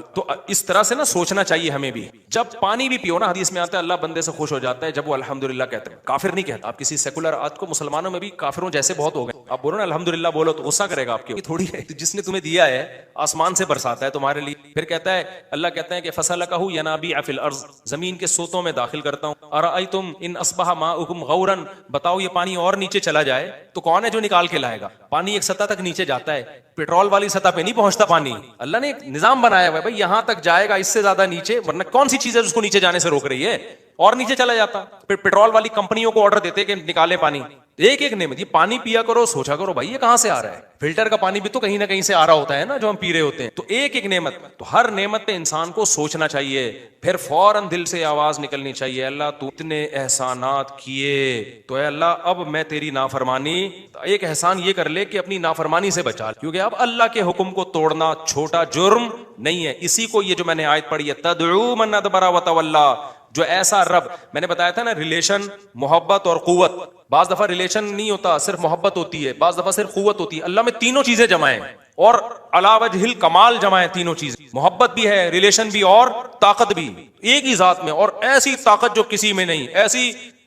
اس طرح سے نا سوچنا چاہیے ہمیں بھی. جب پانی بھی پیو نا, حدیث میں آتا ہے اللہ بندے سے خوش ہو جاتا ہے جب وہ الحمدللہ کہتا ہے, کافر نہیں کہتا. آپ کسی سیکولر آج کو مسلمانوں میں بھی کافروں جیسے بہت ہو گئے, آپ بولو نا الحمدللہ بولو تو غصہ کرے گا آپ کے, تھوڑی ہے جس نے تمہیں دیا ہے آسمان سے برساتا ہے تمہارے لیے. پھر کہتا ہے اللہ کہتا ہے کہ فسلکہ ینابیع فی الارض, زمین کے سوتوں میں داخل کرتا ہوں. ارأیتم ان اصبح ماؤکم غورا, بتاؤ یہ پانی اور نیچے چلا جائے تو کون ہے جو نکال کے لائے گا؟ پانی ایک سطح تک نیچے جاتا ہے, پیٹرول والی سطح پہ نہیں پہنچتا پانی. اللہ نے ایک نظام بنایا ہوا ہے بھائی, یہاں تک جائے گا, اس سے زیادہ نیچے, ورنہ کون سی چیز ہے جس کو نیچے جانے سے روک رہی ہے, اور نیچے چلا جاتا. پھر پیٹرول والی کمپنیوں کو آرڈر دیتے کہ نکالے پانی. ایک ایک نعمت, یہ پانی پیا کرو, سوچا کرو بھائی یہ کہاں سے آ رہا ہے. فلٹر کا پانی بھی تو کہیں نہ کہیں سے آ رہا ہوتا ہے نا جو ہم پی رہے ہوتے ہیں. تو ایک ایک نعمت, تو ہر نعمت پہ انسان کو سوچنا چاہیے, پھر فوراً دل سے آواز نکلنی چاہیے, اللہ تو اتنے احسانات کیے, تو اے اللہ اب میں تیری نافرمانی, ایک احسان یہ کر لے کہ اپنی نافرمانی سے بچا, کیونکہ اب اللہ کے حکم کو توڑنا چھوٹا جرم نہیں ہے. اسی کو یہ جو میں نے آیت پڑھی ہے, تدعو من ادبر وتولی, جو ایسا رب, میں نے بتایا تھا نا ریلیشن, محبت اور قوت. بعض دفعہ ریلیشن نہیں ہوتا, صرف محبت ہوتی ہے, بعض دفعہ صرف قوت ہوتی ہے. اللہ میں تینوں چیزیں جمع ہیں, اور علی وجہ الکمال جمع ہیں تینوں چیزیں, محبت بھی ہے, ریلیشن بھی, اور طاقت بھی, ایک ہی ذات میں. اور ایسی طاقت جو کسی میں نہیں,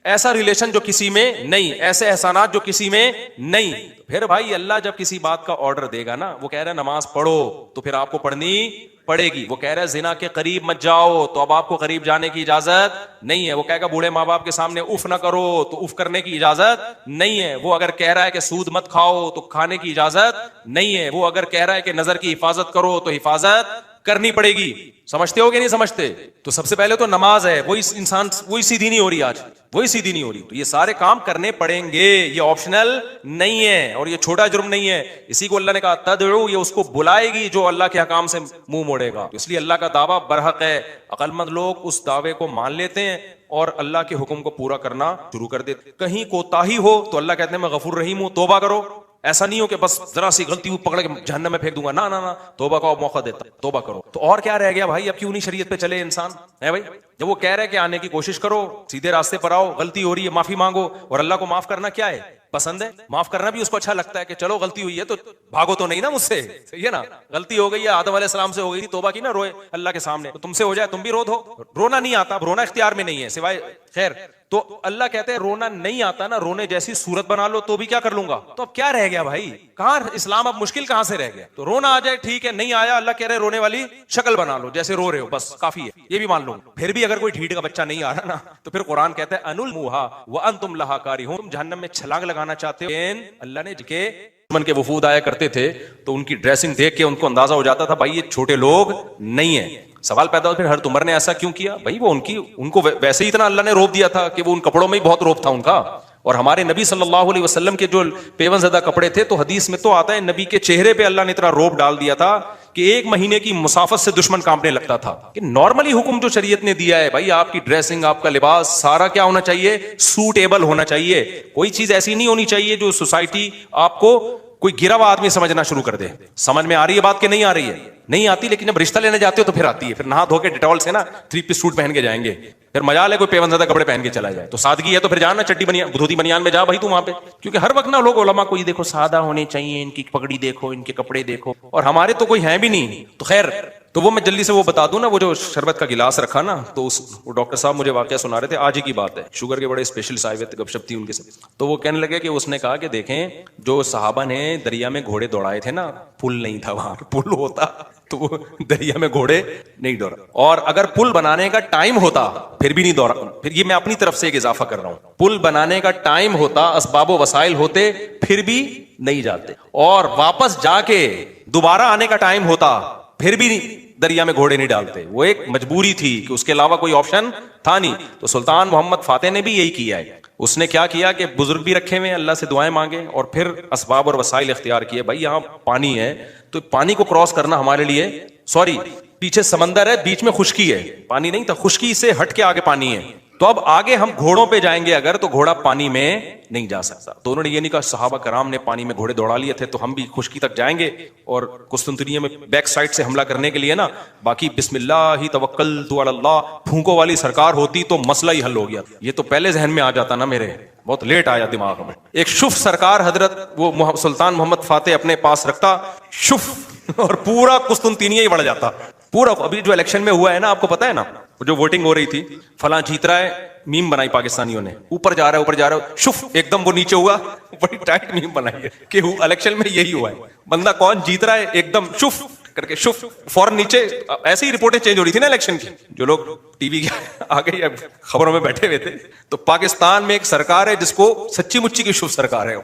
ایسا ریلیشن جو کسی میں نہیں, ایسے احسانات جو کسی میں نہیں. پھر بھائی اللہ جب کسی بات کا آرڈر دے گا نا, وہ کہہ رہا ہے نماز پڑھو, تو پھر آپ کو پڑھنی پڑے گی. وہ کہہ رہا ہے زنا کے قریب مت جاؤ, تو اب آپ کو قریب جانے کی اجازت نہیں ہے. وہ کہے گا بوڑھے ماں باپ کے سامنے اف نہ کرو, تو اف کرنے کی اجازت نہیں ہے. وہ اگر کہہ رہا ہے کہ سود مت کھاؤ, تو کھانے کی اجازت نہیں ہے. وہ اگر کہہ رہا ہے کہ نظر کی حفاظت کرو, تو حفاظت کرنی پڑے گی. سمجھتے ہو کہ نہیں سمجھتے؟ تو سب سے پہلے تو نماز ہے, وہی انسان وہی سیدھی نہیں ہو رہی, آج وہی سیدھی نہیں ہو رہی. تو یہ سارے کام کرنے پڑیں گے, یہ آپشنل نہیں ہے, اور یہ چھوٹا جرم نہیں ہے. اسی کو اللہ نے کہا تدعو, یہ اس کو بلائے گی جو اللہ کے حکام سے منہ موڑے گا. اس لیے اللہ کا دعویٰ برحق ہے. عقل مند لوگ اس دعوے کو مان لیتے ہیں اور اللہ کے حکم کو پورا کرنا شروع کر دیتے. کہیں کوتاہی ہو تو اللہ کہتے ہیں میں غفور رحیم ہوں, توبہ کرو. ایسا نہیں ہو کہ بس ذرا سی غلطی ہوئی پکڑ کے جہنم میں پھینک دوں گا، نہ نہ نہ، توبہ کا موقع دیتا، توبہ کرو۔ تو اور کیا رہ گیا بھائی، اب کیوں نہیں شریعت پہ چلے انسان ہے بھائی؟ جب وہ کہہ رہے کہ آنے کی کوشش کرو، سیدھے راستے پر آؤ، غلطی ہو رہی ہے معافی مانگو، اور اللہ کو معاف کرنا کیا ہے، پسند ہے، معاف کرنا بھی اس کو اچھا لگتا ہے کہ چلو غلطی ہوئی ہے تو بھاگو تو نہیں نا مجھ سے، صحیح ہے نا، غلطی ہو گئی ہے، آدم علیہ السلام سے ہو گئی تھی، توبہ کی نا، روئے اللہ کے سامنے، تو تم سے ہو جائے تم بھی رو دو، رونا نہیں آتا، رونا اختیار میں نہیں ہے سوائے خیر، تو اللہ کہتے ہیں رونا نہیں آتا نا، رونے جیسی صورت بنا لو تو بھی کیا کر لوں گا، تو اب کیا رہ گیا بھائی، کہاں اسلام اب مشکل کہاں سے رہ گیا، تو رونا آ جائے ٹھیک ہے، نہیں آیا اللہ کہہ رہے رونے والی شکل بنا لو جیسے رو رہے ہو بس کافی ہے، یہ بھی مان لو، پھر بھی اگر کوئی ڈھیٹ کا بچہ نہیں آ رہا نا تو پھر قرآن کہتا ہے انلموہا وانتم لہا کارہون، تم جہنم میں چھلانگ لگانا چاہتے ہو، اللہ نے کے دشمن کے وفود آیا کرتے تھے تو ان کی ڈریسنگ دیکھ کے ان کو اندازہ ہو جاتا تھا بھائی یہ چھوٹے لوگ نہیں ہیں، سوال پیدا ہو پھر حضرت عمر نے ایسا کیوں کیا، بھائی وہ ان کو ویسے ہی اتنا اللہ نے روپ دیا تھا کہ وہ ان کپڑوں میں ہی بہت روپ تھا ان کا، اور ہمارے نبی صلی اللہ علیہ وسلم کے جو پیون زدہ کپڑے تھے تو حدیث میں تو آتا ہے نبی کے چہرے پہ اللہ نے اتنا روپ ڈال دیا تھا کہ 1 مہینے کی مسافت سے دشمن کانپنے لگتا تھا، کہ نارملی حکم جو شریعت نے دیا ہے بھائی آپ کی ڈریسنگ، آپ کا لباس سارا کیا ہونا چاہیے، سوٹیبل ہونا چاہیے، کوئی چیز ایسی نہیں ہونی چاہیے جو سوسائٹی آپ کو کوئی گرا ہوا آدمی سمجھنا شروع کر دے، سمجھ میں آ رہی ہے بات کہ نہیں آ رہی ہے، نہیں آتی، لیکن جب رشتہ لینے جاتے ہو تو پھر آتی ہے، پھر نہا دھو کے ڈیٹول سے نا 3 پیس سوٹ پہن کے جائیں گے، پھر مجال ہے کوئی پیون زدہ کپڑے پہن کے چلا جائے، تو سادگی ہے تو پھر جانا چٹی بنیان دھوتی بنیان میں جا بھائی تو وہاں پہ، کیونکہ ہر وقت نا لوگ علماء کو یہ دیکھو سادہ ہونے چاہیے، ان کی پگڑی دیکھو، ان کے کپڑے دیکھو، اور ہمارے تو کوئی ہیں بھی نہیں، تو خیر تو وہ میں جلدی سے وہ بتا دوں نا، وہ جو شربت کا گلاس رکھا نا تو وہ ڈاکٹر صاحب مجھے واقعہ سنا رہے تھے، آج ہی کی بات ہے، شوگر کے بڑے اسپیشلسٹ آئے ہوئے تھے، گپ شپ تھی ان کے ساتھ، تو وہ کہنے لگے کہ اس نے کہا کہ دیکھیں جو صحابہ نے دریا میں گھوڑے دوڑائے تھے نا، پل نہیں تھا وہاں، پل ہوتا تو وہ دریا میں گھوڑے نہیں دوڑا، اور اگر پل بنانے کا ٹائم ہوتا پھر بھی نہیں دوڑا، پھر یہ میں اپنی طرف سے ایک اضافہ کر رہا ہوں، پل بنانے کا ٹائم ہوتا، اسباب و وسائل ہوتے، پھر بھی نہیں جاتے، اور واپس جا کے دوبارہ آنے کا ٹائم ہوتا پھر بھی دریا میں گھوڑے نہیں ڈالتے، وہ ایک مجبوری تھی کہ اس کے علاوہ کوئی آپشن تھا نہیں، تو سلطان محمد فاتح نے بھی یہی کیا ہے، اس نے کیا کیا کہ بزرگ بھی رکھے ہوئے اللہ سے دعائیں مانگے اور پھر اسباب اور وسائل اختیار کیے، بھائی یہاں پانی ہے تو پانی کو کراس کرنا ہمارے لیے، سوری پیچھے سمندر ہے بیچ میں خشکی ہے، پانی نہیں تھا، خشکی سے ہٹ کے آگے پانی ہے، تو اب آگے ہم گھوڑوں پہ جائیں گے اگر تو گھوڑا پانی میں نہیں جا سکتا، تو انہوں نے یہ نہیں کہا، صحابہ کرام نے پانی میں گھوڑے دوڑا لیے تھے تو ہم بھی خشکی تک جائیں گے، اور قسطنطنیہ میں بیک سائڈ سے حملہ کرنے کے لیے نا باقی بسم اللہ توکلت علی اللہ پھونکوں والی سرکار ہوتی تو مسئلہ ہی حل ہو گیا، یہ تو پہلے ذہن میں آ جاتا نا، میرے بہت لیٹ آیا دماغ میں، ایک شف سرکار حضرت وہ سلطان محمد فاتح اپنے پاس رکھتا شف، اور پورا قسطنطنیہ ہی بڑھ جاتا پورا۔ ابھی جو الیکشن میں ہوا ہے نا آپ کو پتا ہے نا، جو ووٹنگ ہو رہی تھی فلاں جیت رہا ہے، میم بنائی پاکستانیوں نے، اوپر جا رہا ہے شف، ایک دم وہ نیچے ہوا، بڑی ٹائٹ میم بنائی ہے کہ الیکشن میں یہی ہوا ہے، بندہ کون جیت رہا ہے ایک دم شف کر کے شف، فوراً نیچے، ایسی ہی رپورٹیں چینج ہو رہی تھی نا الیکشن کی، جو لوگ ٹی وی آگے یا خبروں میں بیٹھے ہوئے تھے، تو پاکستان میں ایک سرکار ہے جس کو سچی مچی کی شف سرکار ہے،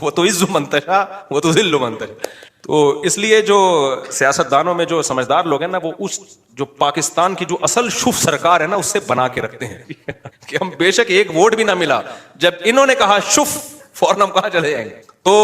وہ تو عز منتشا وہ تو ذل منتشا، تو اس لیے جو سیاست دانوں میں جو سمجھدار لوگ ہیں نا وہ اس جو پاکستان کی جو اصل شف سرکار ہے نا اس سے بنا کے رکھتے ہیں کہ ہم بے شک ایک ووٹ بھی نہ ملا، جب انہوں نے کہا شف فوراً ہم کہاں چلے جائیں گے، تو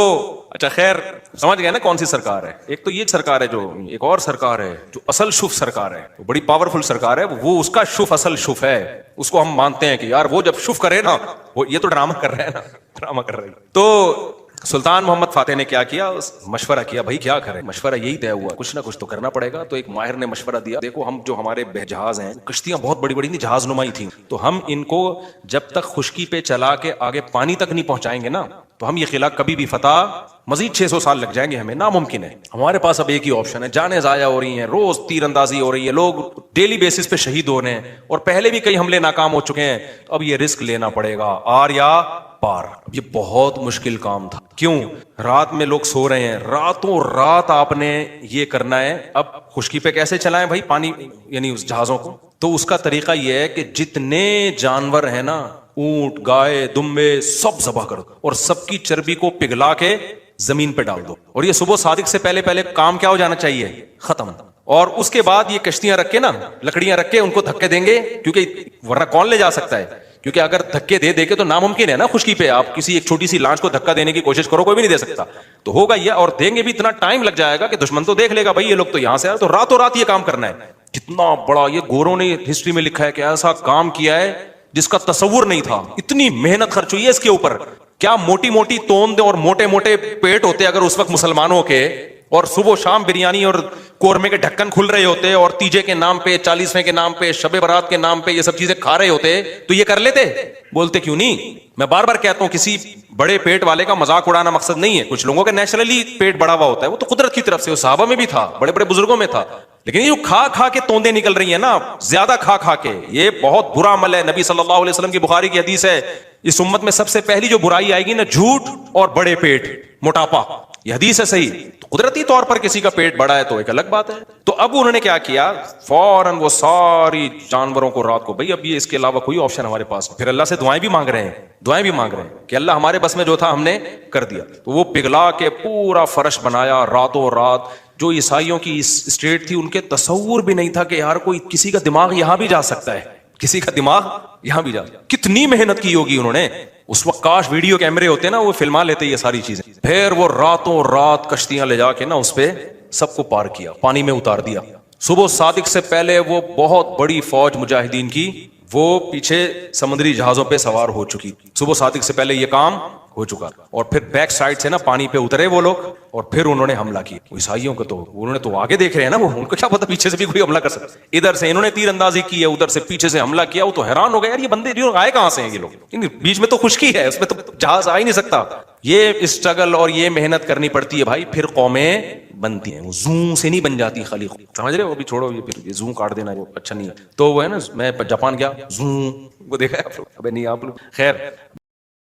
اچھا خیر سمجھ گئے نا کون سی سرکار ہے، ایک تو یہ سرکار ہے، جو ایک اور سرکار ہے جو اصل شف سرکار ہے، وہ بڑی پاورفل سرکار ہے، وہ اس کا شف اصل شف ہے، اس کو ہم مانتے ہیں کہ یار وہ جب شف کرے نا، وہ یہ تو ڈرامہ کر رہے ہیں نا، ڈرامہ کر رہے ہیں، تو سلطان محمد فاتح نے کیا کیا، مشورہ کیا، بھائی کیا کریں، مشورہ یہی طے ہوا کچھ نہ کچھ تو کرنا پڑے گا، تو ایک ماہر نے مشورہ دیا، دیکھو ہم جو ہمارے جہاز ہیں، کشتیاں بہت بڑی بڑی نہیں، جہاز نمائی تھیں، تو ہم ان کو جب تک خشکی پہ چلا کے آگے پانی تک نہیں پہنچائیں گے نا تو ہم یہ قلعہ کبھی بھی فتح، مزید 600 سال لگ جائیں گے ہمیں، ناممکن ہے، ہمارے پاس اب ایک ہی آپشن ہے، جانیں ضائع ہو رہی ہیں، روز تیر اندازی ہو رہی ہے، لوگ ڈیلی بیسس پہ شہید ہو رہے ہیں، اور پہلے بھی کئی حملے ناکام ہو چکے ہیں، تو اب یہ رسک لینا پڑے گا، آر یا پار، یہ بہت مشکل کام تھا، کیوں، رات میں لوگ سو رہے ہیں، راتوں رات آپ نے یہ کرنا ہے، اب خشکی پہ کیسے چلائیں بھائی پانی، یعنی اس جہازوں کو، تو اس کا طریقہ یہ ہے کہ جتنے جانور ہیں نا، اونٹ، گائے، دمبے، سب ذبح کر دو اور سب کی چربی کو پگھلا کے زمین پہ ڈال دو، اور یہ صبح صادق سے پہلے پہلے کام کیا ہو جانا چاہیے، ختم، اور اس کے بعد یہ کشتیاں رکھ کے نا، لکڑیاں رکھ کے ان کو دھکے دیں گے، کیونکہ ورنہ کون لے جا سکتا ہے، کیونکہ اگر دھکے دے دے کے تو ناممکن ہے نا خشکی پہ، آپ کسی ایک چھوٹی سی لانچ کو دھکا دینے کی کوشش کرو کوئی بھی نہیں دے سکتا، تو ہوگا یہ، اور دیں گے بھی اتنا ٹائم لگ جائے گا کہ دشمن تو دیکھ لے گا بھائی یہ لوگ تو یہاں سے آئے، تو راتوں رات یہ کام کرنا ہے، کتنا بڑا، یہ گوروں نے ہسٹری میں لکھا ہے کہ ایسا کام کیا ہے جس کا تصور نہیں تھا، اتنی محنت خرچ ہوئی ہے اس کے اوپر، کیا موٹی موٹی توند اور موٹے موٹے پیٹ ہوتے اگر اس وقت مسلمانوں کے, اور صبح و شام بریانی اور قورمے کے ڈھکن کھل رہے ہوتے, اور تیجے کے نام پہ, 40ویں کے نام پہ, شب برات کے نام پہ یہ سب چیزیں کھا رہے ہوتے, تو یہ کر لیتے؟ بولتے کیوں نہیں. میں بار بار کہتا ہوں کسی بڑے پیٹ والے کا مذاق اڑانا مقصد نہیں ہے. کچھ لوگوں کا نیچرلی پیٹ بڑا ہوا ہوتا ہے, وہ تو قدرت کی طرف سے, وہ صحابہ میں بھی تھا, بڑے بڑے بزرگوں میں تھا. لیکن یہ جو کھا کھا کے توندیں نکل رہی ہیں نا, زیادہ کھا کھا کے, یہ بہت برا عمل ہے. نبی صلی اللہ علیہ وسلم کی بخاری کی حدیث ہے, اس امت میں سب سے پہلی جو برائی آئے گی نا, جھوٹ اور بڑے پیٹ, موٹاپا. یہ حدیث ہے صحیح. تو قدرتی طور پر کسی کا پیٹ بڑا ہے تو ایک الگ بات ہے. تو اب انہوں نے کیا کیا, فوراً وہ ساری جانوروں کو رات کو, بھائی اب یہ اس کے علاوہ کوئی آپشن ہمارے پاس, پھر اللہ سے دعائیں بھی مانگ رہے ہیں, دعائیں بھی مانگ رہے ہیں کہ اللہ ہمارے بس میں جو تھا ہم نے کر دیا. تو وہ پگھلا کے پورا فرش بنایا راتوں رات. جو عیسائیوں کی اسٹیٹ تھی, ان کے تصور بھی نہیں تھا کہ یار کوئی کسی کا دماغ یہاں بھی جا سکتا ہے, کسی کا دماغ یہاں بھی جا. کتنی محنت کی ہوگی انہوں نے. اس وقت کاش ویڈیو کیمرے ہوتے نا, وہ فلما لیتے یہ ساری چیزیں. پھر وہ راتوں رات کشتیاں لے جا کے نا اس پہ سب کو پار کیا, پانی میں اتار دیا. صبح صادق سے پہلے وہ بہت بڑی فوج مجاہدین کی وہ پیچھے سمندری جہازوں پہ سوار ہو چکی. صبح صادق سے پہلے یہ کام ہو چکا. اور پھر بیک سائڈ سے نا پانی پہ اترے وہ لوگ, اور پھر انہوں نے حملہ کیا. عیسائیوں کو تو انہوں نے تو آگے دیکھ رہے ہیں نا, وہ ان کو کیا پتا پیچھے سے بھی کوئی حملہ کر سکتا. ادھر سے انہوں نے تیر اندازی کی ہے, ادھر سے پیچھے سے حملہ کیا. وہ تو حیران ہو گئے, یار یہ بندے آئے کہاں سے ہیں یہ لوگ, بیچ میں تو خشکی ہے, اس میں تو جہاز آ ہی نہیں سکتا. یہ اسٹرگل اور یہ محنت کرنی پڑتی ہے بھائی, پھر قومیں بنتی ہیں. وہ زوں سے نہیں بن جاتی خالی, سمجھ رہے ہو. ابھی چھوڑو یہ زوں کاٹ دینا, وہ اچھا نہیں ہے. تو وہ ہے نا, میں جاپان گیا, زوں وہ دیکھا ہے آپ لوگ, ابھی نہیں آپ لوگ, خیر.